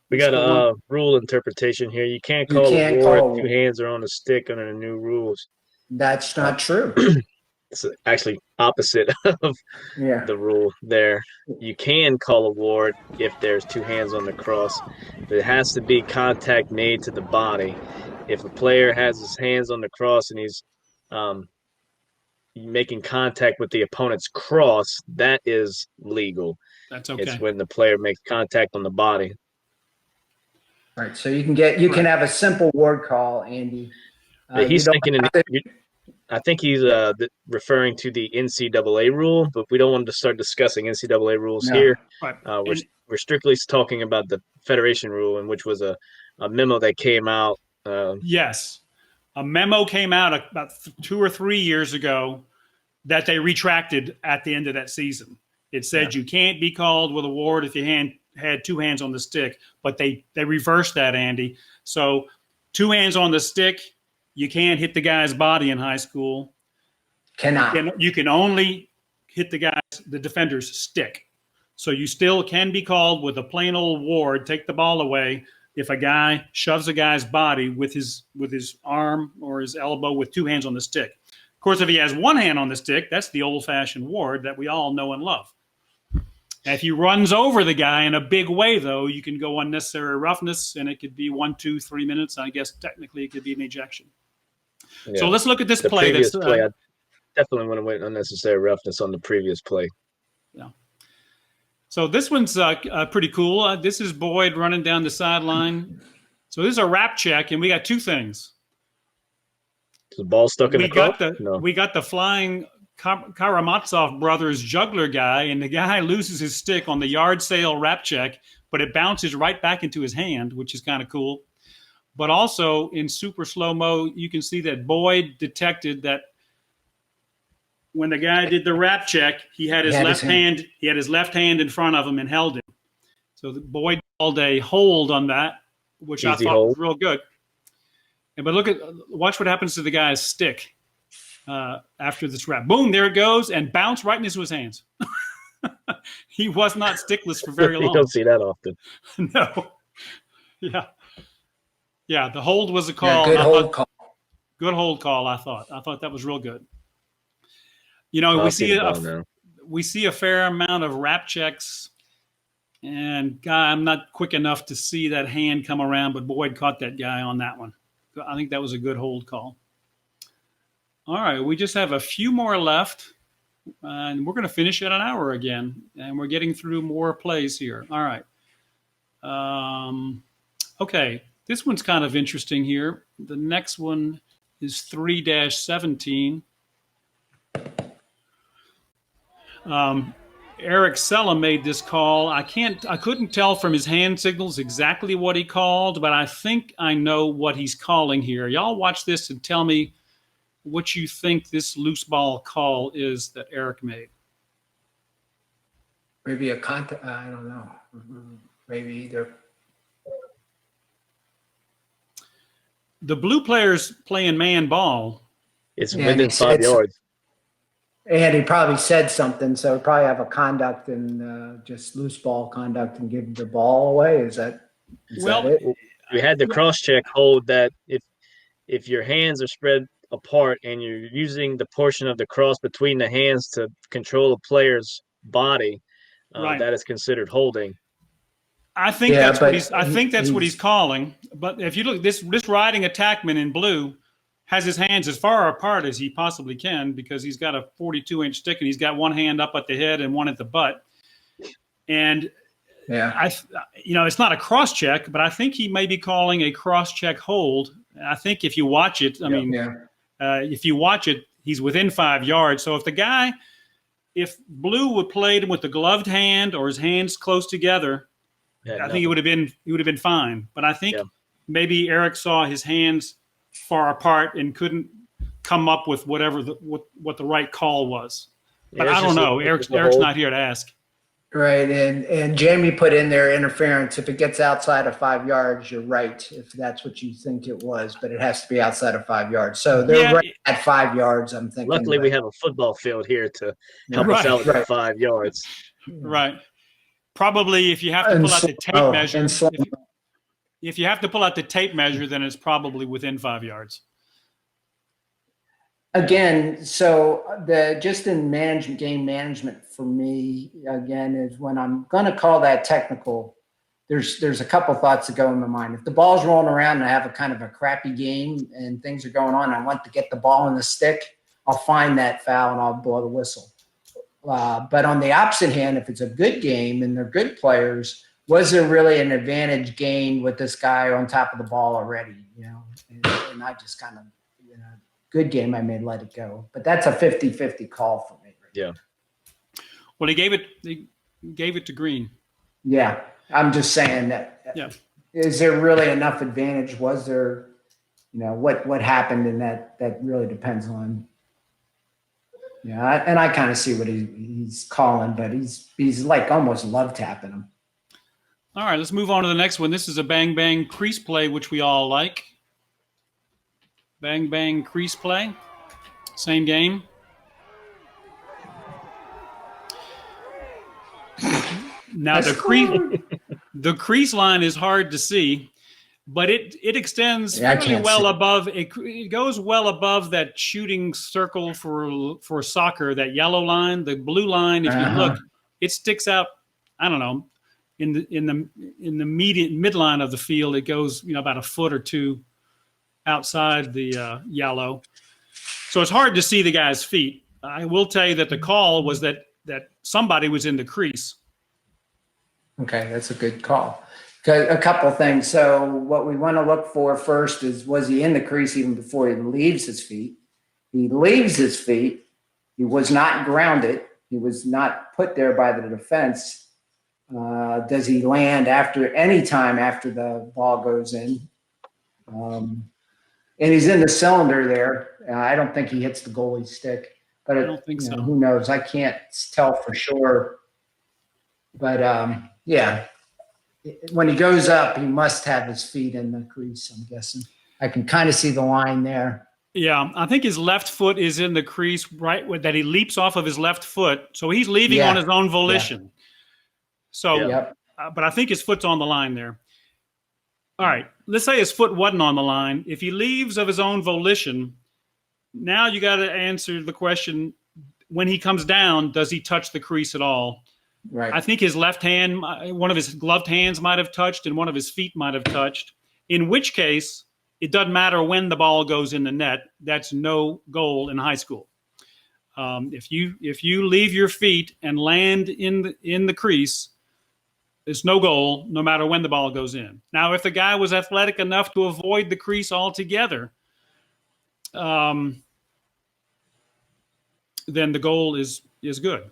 We got a rule interpretation here. You can't call a war if 2 hands are on the stick under the new rules. That's not true. It's actually opposite of the rule there. You can call a ward if there's 2 hands on the cross, but it has to be contact made to the body. If a player has his hands on the cross and he's making contact with the opponent's cross, that is legal. That's okay. It's when the player makes contact on the body. Right. So you can have a simple ward call, Andy. He's thinking I think he's referring to the NCAA rule, but we don't want to start discussing NCAA rules here. Right. We're strictly talking about the Federation rule, in which was a memo that came out. Yes. A memo came out about 2 or 3 years ago that they retracted at the end of that season. It said you can't be called with a ward if you had 2 hands on the stick, but they reversed that, Andy. So 2 hands on the stick, you can't hit the guy's body in high school. Cannot. You can only hit the defender's stick. So you still can be called with a plain old ward, take the ball away, if a guy shoves a guy's body with his arm or his elbow with 2 hands on the stick. Of course, if he has 1 hand on the stick, that's the old-fashioned ward that we all know and love. If he runs over the guy in a big way, though, you can go unnecessary roughness, and it could be 1, 2, 3 minutes. I guess technically it could be an ejection. Yeah. So let's look at this play. I definitely want to win unnecessary roughness on the previous play. Yeah. So this one's pretty cool. This is Boyd running down the sideline. So this is a wrap check, and we got 2 things. Is the ball stuck in the cup? We got the flying Karamazov brothers juggler guy, and the guy loses his stick on the yard sale wrap check, but it bounces right back into his hand, which is kind of cool. But also in super slow-mo, you can see that Boyd detected that when the guy did the wrap check, he had his left hand. He had his left hand in front of him and held him. So Boyd called a hold on that, which I thought was real good. But watch what happens to the guy's stick after this wrap. Boom, there it goes, and bounce right into his hands. He was not stickless for very long. You don't see that often. No. Yeah. Yeah, the hold was a call. Good hold call. Good hold call, I thought. I thought that was real good. We see a fair amount of wrap checks, and I'm not quick enough to see that hand come around, but Boyd caught that guy on that one. I think that was a good hold call. All right, we just have a few more left, and we're going to finish at an hour again, and we're getting through more plays here. All right. Okay, this one's kind of interesting here. The next one is 3-17. Eric Sella made this call. I couldn't tell from his hand signals exactly what he called, but I think I know what he's calling here. Y'all watch this and tell me what you think this loose ball call is that Eric made. Maybe a contact. I don't know. Maybe either. The blue player's playing man ball. It's within 5 yards. And he probably said something, so he probably have a conduct and just loose ball conduct and give the ball away. Is that it? We had the cross check hold that if your hands are spread apart and you're using the portion of the cross between the hands to control a player's body, that is considered holding. I think that's what he's calling. But if you look, this riding attackman in blue has his hands as far apart as he possibly can because he's got a 42-inch stick and he's got one hand up at the head and one at the butt. And Yeah. It's not a cross check, but I think he may be calling a cross check hold. I think if you watch it, if you watch it, he's within 5 yards. So if Blue would played him with the gloved hand or his hands close together, I think he would have been fine. But I think maybe Eric saw his hands far apart and couldn't come up with what the right call was. But I don't know. Eric's not here to ask. Right, and Jamie put in there interference. If it gets outside of 5 yards, you're right. If that's what you think it was, but it has to be outside of 5 yards. So they're right at 5 yards. I'm thinking. Luckily, we have a football field here to help us out with 5 yards. Right. Probably, if you have to pull out the tape measure, if you have to pull out the tape measure, then it's probably within 5 yards. Again, so just in game management for me, again, is when I'm going to call that technical, there's a couple thoughts that go in my mind. If the ball's rolling around and I have a kind of a crappy game and things are going on, I want to get the ball in the stick, I'll find that foul and I'll blow the whistle. But on the opposite hand, if it's a good game and they're good players, was there really an advantage gained with this guy on top of the ball already? And I just kind of, good game, I may let it go. But that's a 50-50 call for me. Yeah. Well, he gave it to Green. Yeah. I'm just saying that. Yeah. Is there really enough advantage? Was there, what happened in that really depends on. Yeah. And I kind of see what he's calling, but he's like almost love tapping him. All right, let's move on to the next one. This is a bang bang crease play, which we all like. Bang, bang, crease play. Same game. Now, the crease line is hard to see, but it extends fairly well above. It goes well above that shooting circle for soccer, that yellow line. The blue line, if you look, it sticks out, I don't know, in the midline of the field. It goes, about a foot or two outside the yellow. So it's hard to see the guy's feet. I will tell you that the call was that somebody was in the crease. Okay, that's a good call. A couple of things. So what we want to look for first is, was he in the crease even before he leaves his feet? He leaves his feet. He was not grounded. He was not put there by the defense. Does he land any time after the ball goes in? And he's in the cylinder there. I don't think he hits the goalie stick, but I don't think so. Who knows? I can't tell for sure. But when he goes up, he must have his feet in the crease, I'm guessing. I can kind of see the line there. Yeah, I think his left foot is in the crease, right, that he leaps off of his left foot. So he's leaving on his own volition. Yeah. So, but I think his foot's on the line there. All right, let's say his foot wasn't on the line. If he leaves of his own volition, now you got to answer the question, when he comes down, does he touch the crease at all? Right. I think his left hand, one of his gloved hands might have touched and one of his feet might have touched, in which case it doesn't matter when the ball goes in the net. That's no goal in high school. If you leave your feet and land in the crease, it's no goal, no matter when the ball goes in. Now, if the guy was athletic enough to avoid the crease altogether, then the goal is good.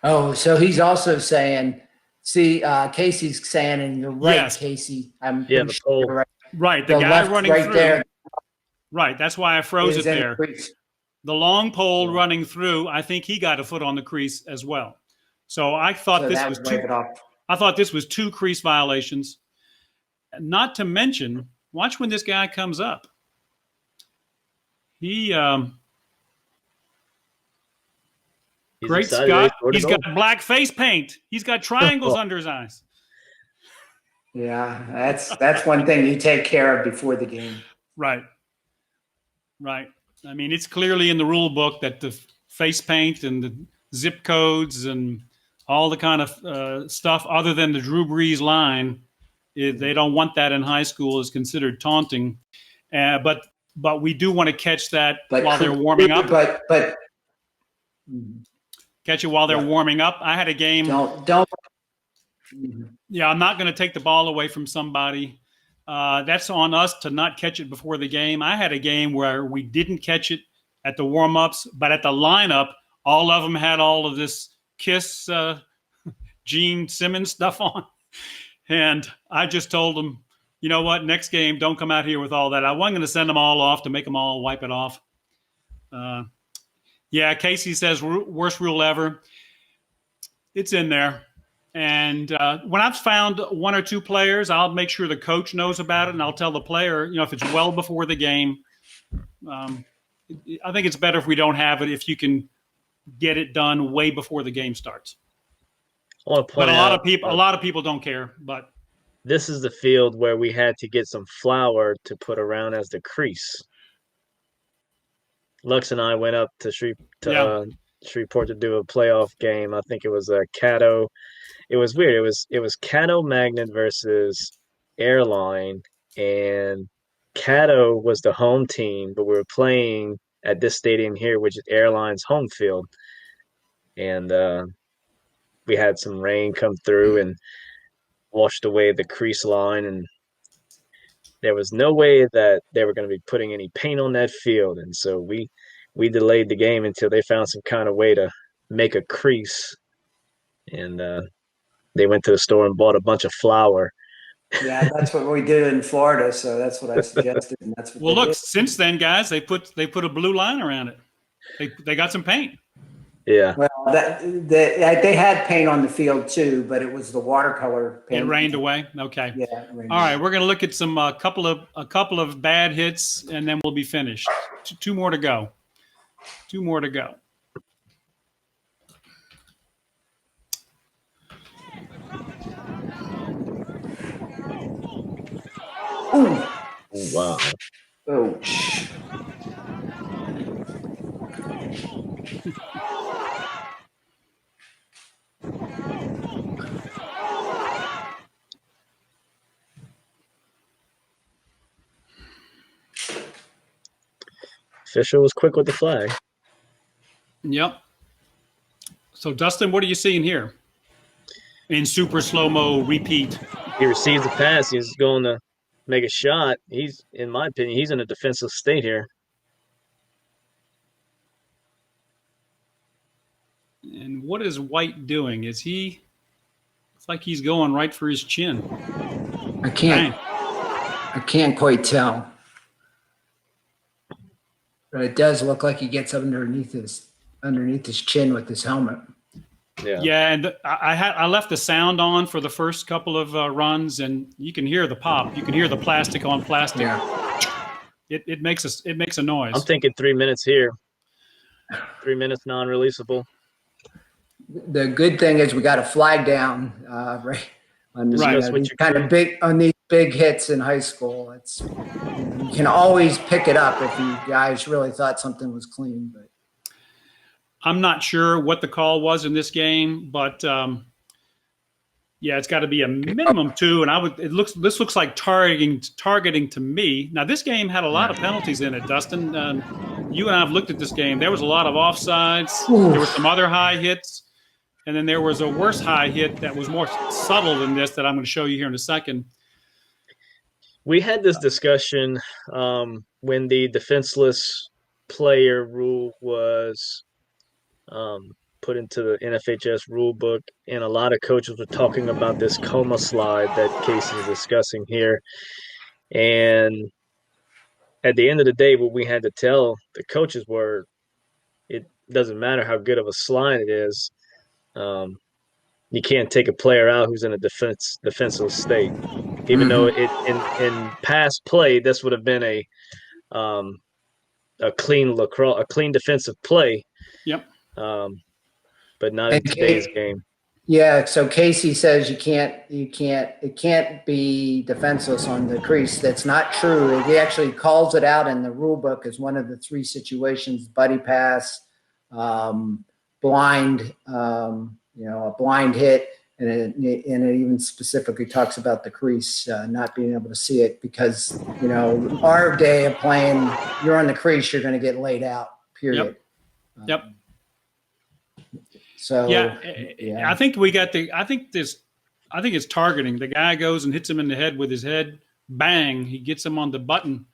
Oh, so he's also saying, Casey's saying, and you're right, yes. Casey. I'm the pole. right. Right, the guy running right through. There. Right, that's why I froze it there. The long pole running through, I think he got a foot on the crease as well. So I thought this was two crease violations. Not to mention, watch when this guy comes up. He's great Scott. He's got black face paint. He's got triangles under his eyes. Yeah, that's one thing you take care of before the game. Right. I mean, it's clearly in the rule book that the face paint and the zip codes and all the kind of stuff other than the Drew Brees line, they don't want that in high school. Is considered taunting. But we do want to catch that while they're warming up. catch it while they're Yeah. warming up. I had a game. Don't. Yeah, I'm not going to take the ball away from somebody. That's on us to not catch it before the game. I had a game where we didn't catch it at the warm-ups, but at the lineup, all of them had all of this Kiss Gene Simmons stuff on. And I just told them, you know what, next game, don't come out here with all that. I wasn't going to send them all off to make them all wipe it off. Yeah, Casey says worst rule ever. It's in there. And when I've found one or two players, I'll make sure the coach knows about it, and I'll tell the player, if it's well before the game. I think it's better if we don't have it, if you can get it done way before the game starts. I want to point But out, a lot of people don't care. But this is the field where we had to get some flour to put around as the crease. Lux and I went up to Shreveport to do a playoff game. I think it was Caddo. It was weird. It was Caddo Magnet versus Airline, and Caddo was the home team, but we were playing at this stadium here, which is Airline's home field. And we had some rain come through and washed away the crease line, and there was no way that they were going to be putting any paint on that field. And so we delayed the game until they found some kind of way to make a crease. And they went to the store and bought a bunch of flour. Yeah, that's what we did in Florida, so that's what I suggested, and that's what. well, they look, did. since then, guys, they put a blue line around it. They got some paint. Yeah. Well, they had paint on the field too, but it was the watercolor paint. It rained away. Okay. Yeah. It rained All right, away. we're going to look at some a couple of bad hits, and then we'll be finished. Two more to go. Two more to go. Ooh. Wow. Ouch. Fisher was quick with the flag. Yep. So, Dustin, what are you seeing here? In super slow-mo repeat. He receives the pass. He's going to make a shot. In my opinion, he's in a defensive state here. And what is White doing? It's like he's going right for his chin. I can't. Dang. I can't quite tell, but it does look like he gets underneath his chin with his helmet. Yeah. And I left the sound on for the first couple of runs, and you can hear the pop. You can hear the plastic on plastic. Yeah. It makes a noise. I'm thinking 3 minutes here. 3 minutes non-releasable. The good thing is we got a flag down, right? On these kind of big hits in high school. You can always pick it up if you guys really thought something was clean. But I'm not sure what the call was in this game, but yeah, it's got to be a minimum 2. And this looks like targeting to me. Now, this game had a lot of penalties in it, Dustin. You and I have looked at this game. There was a lot of offsides. There were some other high hits. And then there was a worse high hit that was more subtle than this that I'm going to show you here in a second. We had this discussion when the defenseless player rule was put into the NFHS rule book, and a lot of coaches were talking about this coma slide that Casey is discussing here. And at the end of the day, what we had to tell the coaches were, it doesn't matter how good of a slide it is. You can't take a player out who's in a defensive state, even though in past play this would have been a clean defensive play. Yep. But not in today's game. Yeah. So Casey says it can't be defenseless on the crease. That's not true. He actually calls it out in the rule book as one of the 3 situations: buddy pass, blind, a blind hit, and it even specifically talks about the crease not being able to see it because, our day of playing, you're on the crease, you're going to get laid out, period. Yep. So yeah, I think I think it's targeting. The guy goes and hits him in the head with his head. Bang! He gets him on the button,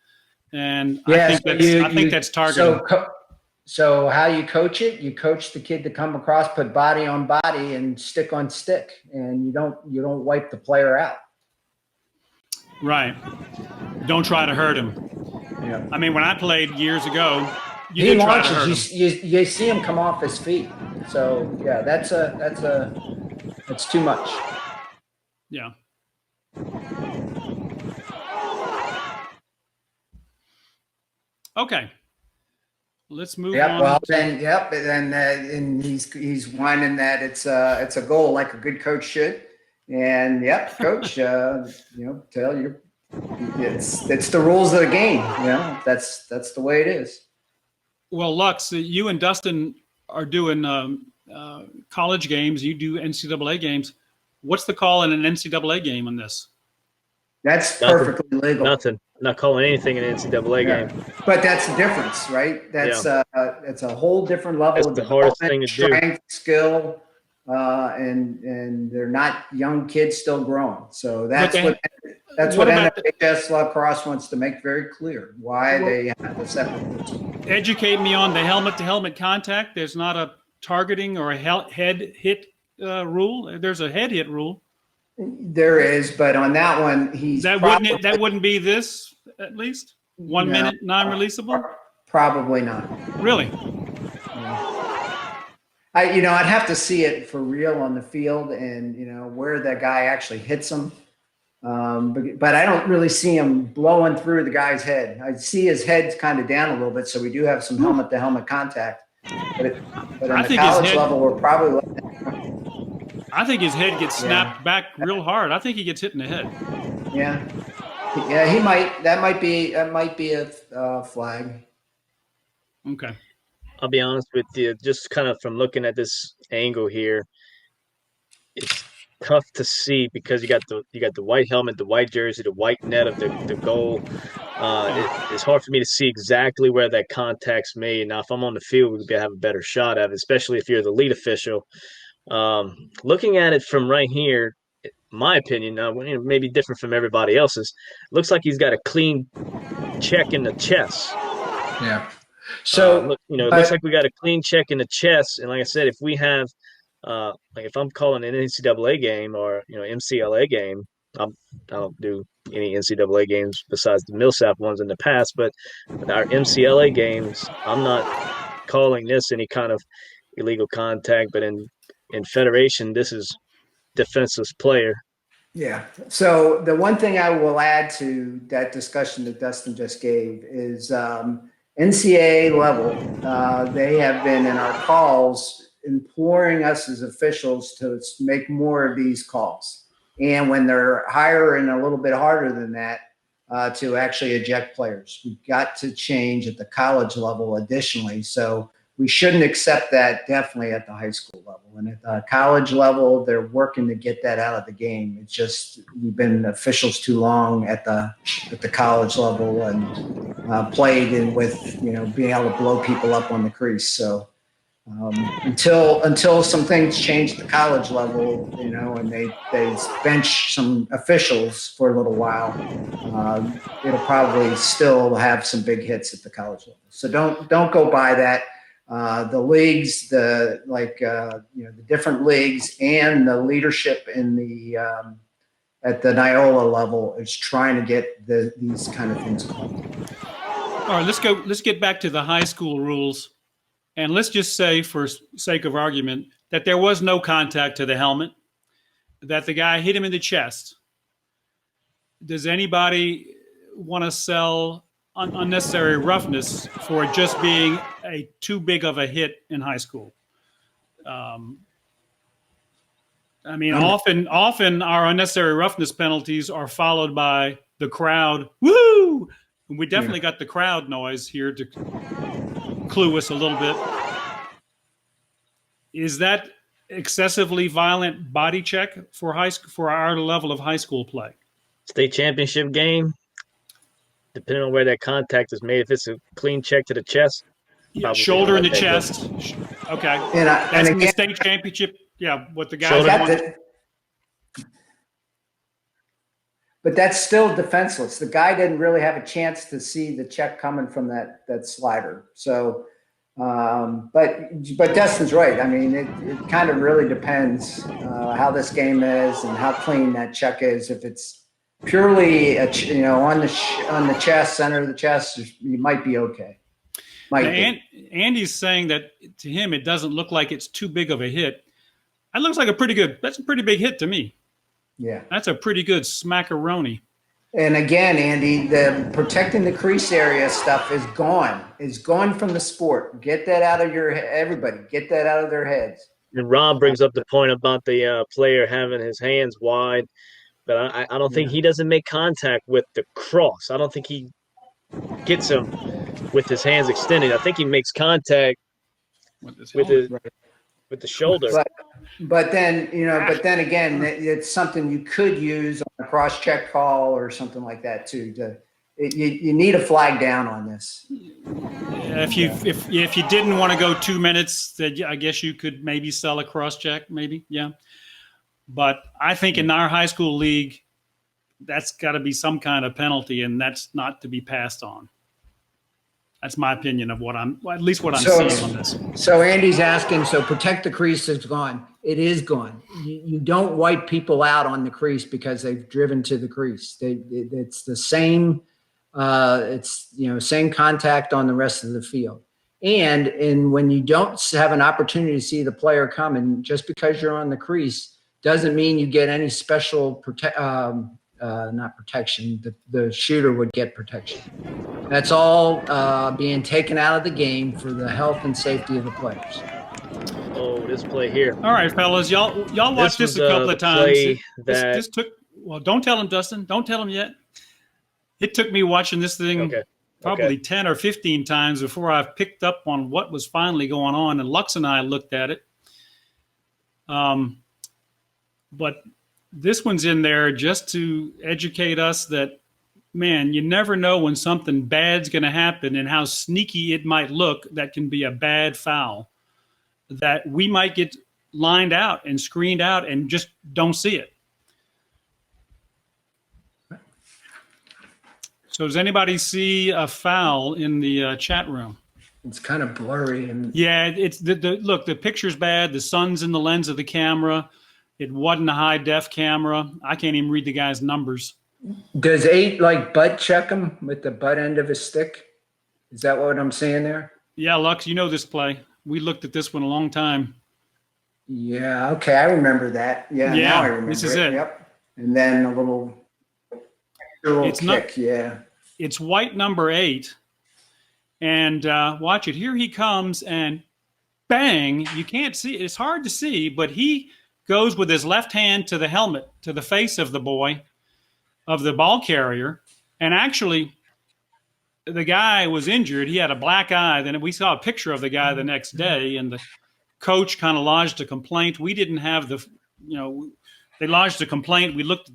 and I think that's targeting. So how you coach it? You coach the kid to come across, put body on body, and stick on stick, and you don't wipe the player out. Right. Don't try to hurt him. Yeah. I mean, when I played years ago, you He did try to hurt him. launches. You see him come off his feet. So yeah, that's too much. Yeah. Okay. Let's move on. Well, and he's whining that it's a goal like a good coach should. And coach, tell you, it's the rules of the game. That's the way it is. Well, Lux, you and Dustin are doing college games. You do NCAA games. What's the call in an NCAA game on this? That's perfectly legal. Nothing. Not calling anything an NCAA game. But that's the difference, right? That's it's a whole different level that's of the hardest thing to strength, skill, and they're not young kids still growing. So that's what NFHS lacrosse wants to make very clear why they have the separate rules. Educate me on the helmet-to-helmet contact. There's not a targeting or a head hit rule. There's a head hit rule. There is, but on that one, that wouldn't be this at least 1 minute non-releasable. Probably not. Really? I'd have to see it for real on the field, and where that guy actually hits him. But I don't really see him blowing through the guy's head. I see his head's kind of down a little bit, so we do have some helmet-to-helmet contact. But on the college level, we're probably. I think his head gets snapped back real hard. I think he gets hit in the head. Yeah, he might. That might be a flag. Okay. I'll be honest with you, just kind of from looking at this angle here, it's tough to see because you got the white helmet, the white jersey, the white net of the goal. It's hard for me to see exactly where that contact's made. Now, if I'm on the field, we'd have a better shot at it, especially if you're the lead official. Looking at it from right here, my opinion, maybe different from everybody else's, looks like he's got a clean check in the chest. Yeah. So it looks like we got a clean check in the chest, and like I said, if we have, if I'm calling an NCAA game or MCLA game, I don't do any NCAA games besides the Millsap ones in the past, but with our MCLA games, I'm not calling this any kind of illegal contact, but in Federation, this is defenseless player. Yeah. So the one thing I will add to that discussion that Dustin just gave is NCAA level. They have been in our calls imploring us as officials to make more of these calls. And when they're higher and a little bit harder than that, to actually eject players. We've got to change at the college level additionally. So we shouldn't accept that definitely at the high school level. And at the college level, they're working to get that out of the game. It's just we've been officials too long at the college level and played in with being able to blow people up on the crease. So until some things change at the college level, and they bench some officials for a little while, it'll probably still have some big hits at the college level. So don't go by that. The leagues, the different leagues, and the leadership in the at the NIOLA level is trying to get these kind of things called. All right, let's get back to the high school rules, and let's just say, for sake of argument, that there was no contact to the helmet, that the guy hit him in the chest. Does anybody want to sell unnecessary roughness for it just being too big of a hit in high school? Often our unnecessary roughness penalties are followed by the crowd. Woo! And we definitely got the crowd noise here to clue us a little bit. Is that excessively violent body check for our level of high school play? State championship game, depending on where that contact is made, if it's a clean check to the chest, shoulder in the chest, Okay. And That's in the again, state championship. Yeah, what the guys Shoulder. won. but that's still defenseless. The guy didn't really have a chance to see the check coming from that slider. So, but Dustin's right. I mean, it kind of really depends how this game is and how clean that check is. If it's purely on the chest, center of the chest, you might be okay. Andy's saying that to him it doesn't look like it's too big of a hit. That looks like that's a pretty big hit to me. Yeah. That's a pretty good smackaroni. And again, Andy, the protecting the crease area stuff is gone from the sport. Get that out of everybody. Get that out of their heads. And Rob brings up the point about the player having his hands wide, but I don't think he doesn't make contact with the cross. I don't think he gets him with his hands extended. I think he makes contact with the shoulder. But then again, it's something you could use on a cross check call or something like that too. You need a flag down on this. If you didn't want to go 2 minutes, then I guess you could maybe sell a cross check, maybe, yeah. But I think in our high school league, that's got to be some kind of penalty, and that's not to be passed on. That's my opinion of at least what I'm seeing on this. So Andy's asking, so protect the crease is gone. It is gone. You don't wipe people out on the crease because they've driven to the crease. It's the same, same contact on the rest of the field. And when you don't have an opportunity to see the player coming, just because you're on the crease doesn't mean you get any special not protection. The shooter would get protection. That's all being taken out of the game for the health and safety of the players. Oh, this play here. All right, fellas, y'all watched this a couple of times. This took. Well, don't tell him, Dustin. Don't tell him yet. It took me watching this thing probably 10 or 15 times before I picked up on what was finally going on. And Lux and I looked at it. But this one's in there just to educate us that, man, you never know when something bad's going to happen and how sneaky it might look. That can be a bad foul that we might get lined out and screened out and just don't see it. So does anybody see a foul in the chat room? It's kind of blurry. Yeah, it's look, the picture's bad. The sun's in the lens of the camera. It wasn't a high def camera. I can't even read the guy's numbers. Does 8 butt check him with the butt end of his stick? Is that what I'm saying there? Yeah, Lux, you know this play. We looked at this one a long time. Yeah, okay, I remember that. Yeah, now I remember this is it. Yep. And then a little kick, yeah. It's white number 8. And watch it. Here he comes and bang. You can't see it. It's hard to see, but he goes with his left hand to the helmet, to the face of the boy, of the ball carrier. And actually, the guy was injured. He had a black eye. Then we saw a picture of the guy the next day, and the coach kind of lodged a complaint. We didn't have they lodged a complaint. We looked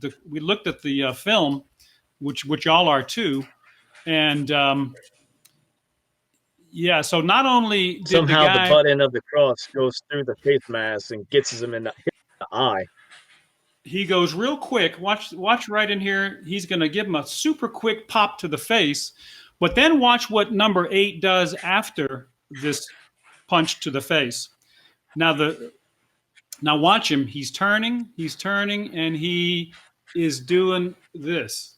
at the film, which y'all are too. And so not only did somehow the butt end of the cross goes through the face mask and gets him in the eye. He goes real quick. Watch right in here. He's going to give him a super quick pop to the face. But then watch what number 8 does after this punch to the face. Now watch him. He's turning, and he is doing this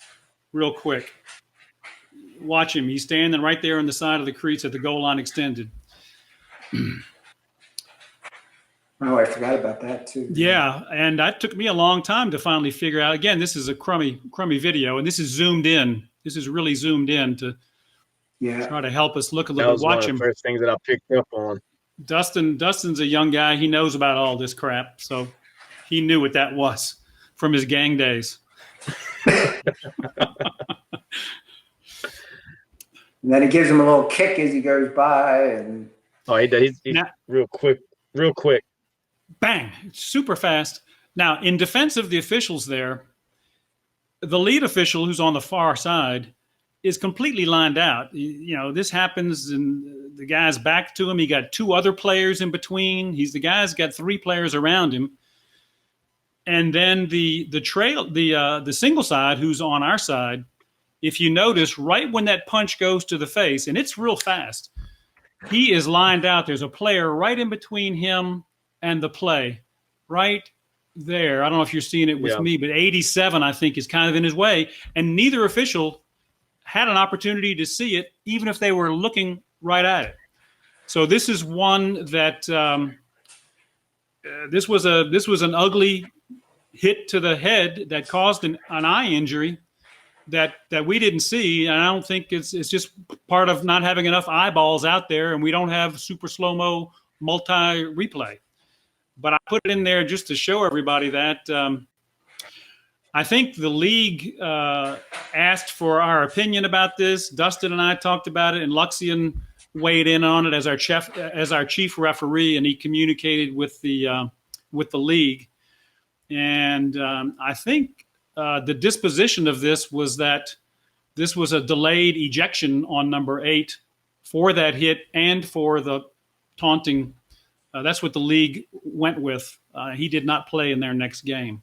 real quick. Watch him. He's standing right there on the side of the crease at the goal line extended. Oh, I forgot about that too. Yeah, and that took me a long time to finally figure out. Again, this is a crummy video, and this is zoomed in. This is really zoomed in to try to help us look a little bit. Watch him. One of the first things that I picked up on. Dustin's a young guy. He knows about all this crap, so he knew what that was from his gang days. And then he gives him a little kick as he goes by, and he does. He's real quick. Bang! Super fast. Now, in defense of the officials there, the lead official who's on the far side is completely lined out. You know, this happens and the guy's back to him. He got 2 other players in between. The guy's got 3 players around him. And then the single side, who's on our side, if you notice, right when that punch goes to the face, and it's real fast, he is lined out. There's a player right in between him and the play, right there. I don't know if you're seeing it with me, but 87, I think, is kind of in his way. And neither official had an opportunity to see it, even if they were looking right at it. So this is one that this was an ugly hit to the head that caused an eye injury that we didn't see. And I don't think it's just part of not having enough eyeballs out there, and we don't have super slow-mo multi-replay. But I put it in there just to show everybody that I think the league asked for our opinion about this. Dustin and I talked about it, and Luxian weighed in on it as our chief referee, and he communicated with the league. And I think the disposition of this was that this was a delayed ejection on number 8 for that hit and for the taunting. That's what the league went with. He did not play in their next game.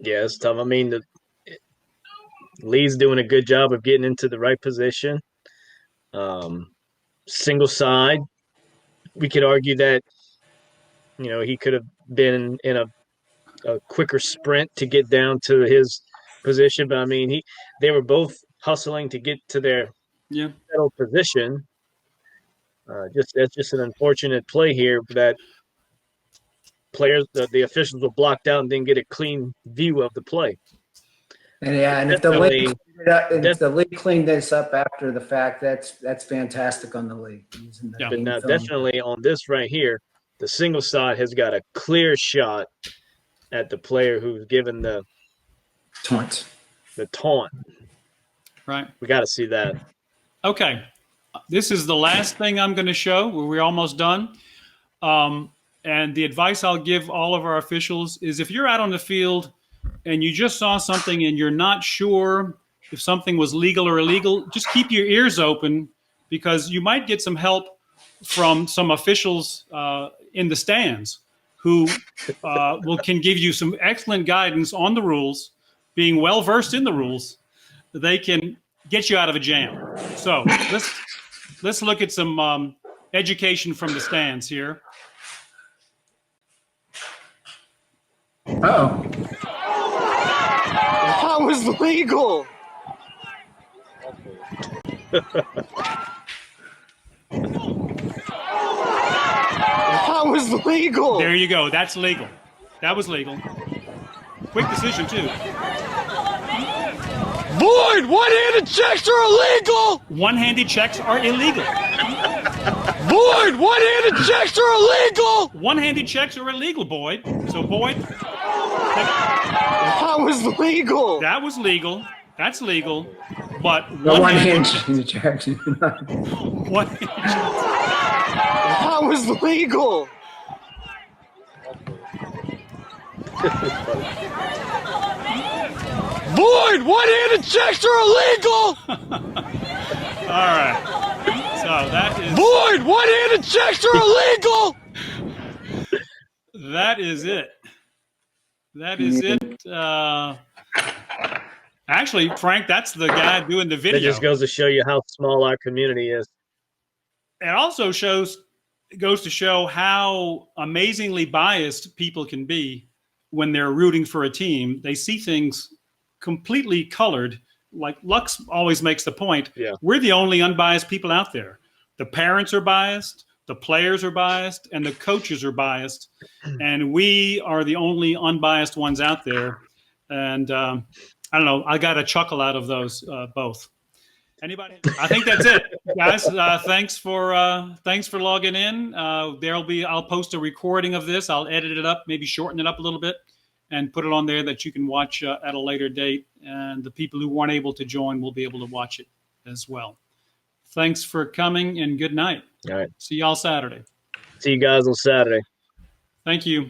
Yeah, it's tough. I mean, Lee's doing a good job of getting into the right position. Single side, we could argue that, you know, he could have been in a quicker sprint to get down to his position. But I mean, they were both hustling to get to their settled position. That's just an unfortunate play here that the officials were blocked out and didn't get a clean view of the play. And if the league cleaned this up after the fact, that's fantastic on the league. But now, definitely on this right here, the single side has got a clear shot at the player who's given the taunt. Right. We got to see that. Okay. This is the last thing I'm going to show. We're almost done. And the advice I'll give all of our officials is if you're out on the field and you just saw something and you're not sure if something was legal or illegal, just keep your ears open, because you might get some help from some officials in the stands who can give you some excellent guidance on the rules. Being well versed in the rules, they can get you out of a jam. So let's look at some education from the stands here. Oh, that was legal. That was legal. There you go. That's legal. That was legal. Quick decision, too. Void! One-handed checks are illegal! One-handed checks are illegal. Void! One-handed checks are illegal! One-handed checks are illegal, Boyd. So, Boyd. That was legal. That was legal. That's legal. But one-handed checks. One-handed checks. That was legal. Void! One-handed checks are illegal! All right. So that is... Void! One-handed checks are illegal! That is it. That is it. Actually, Frank, that's the guy doing the video. It just goes to show you how small our community is. It also goes to show how amazingly biased people can be when they're rooting for a team. They see things completely colored. Like Lux always makes the point, we're the only unbiased people out there. The parents are biased, the players are biased, and the coaches are biased. And we are the only unbiased ones out there. And I don't know, I got a chuckle out of those both. Anybody? I think that's it, guys. Thanks for logging in. I'll post a recording of this. I'll edit it up, maybe shorten it up a little bit, and put it on there that you can watch at a later date. And the people who weren't able to join will be able to watch it as well. Thanks for coming, and good night. All right. See y'all Saturday. See you guys on Saturday. Thank you.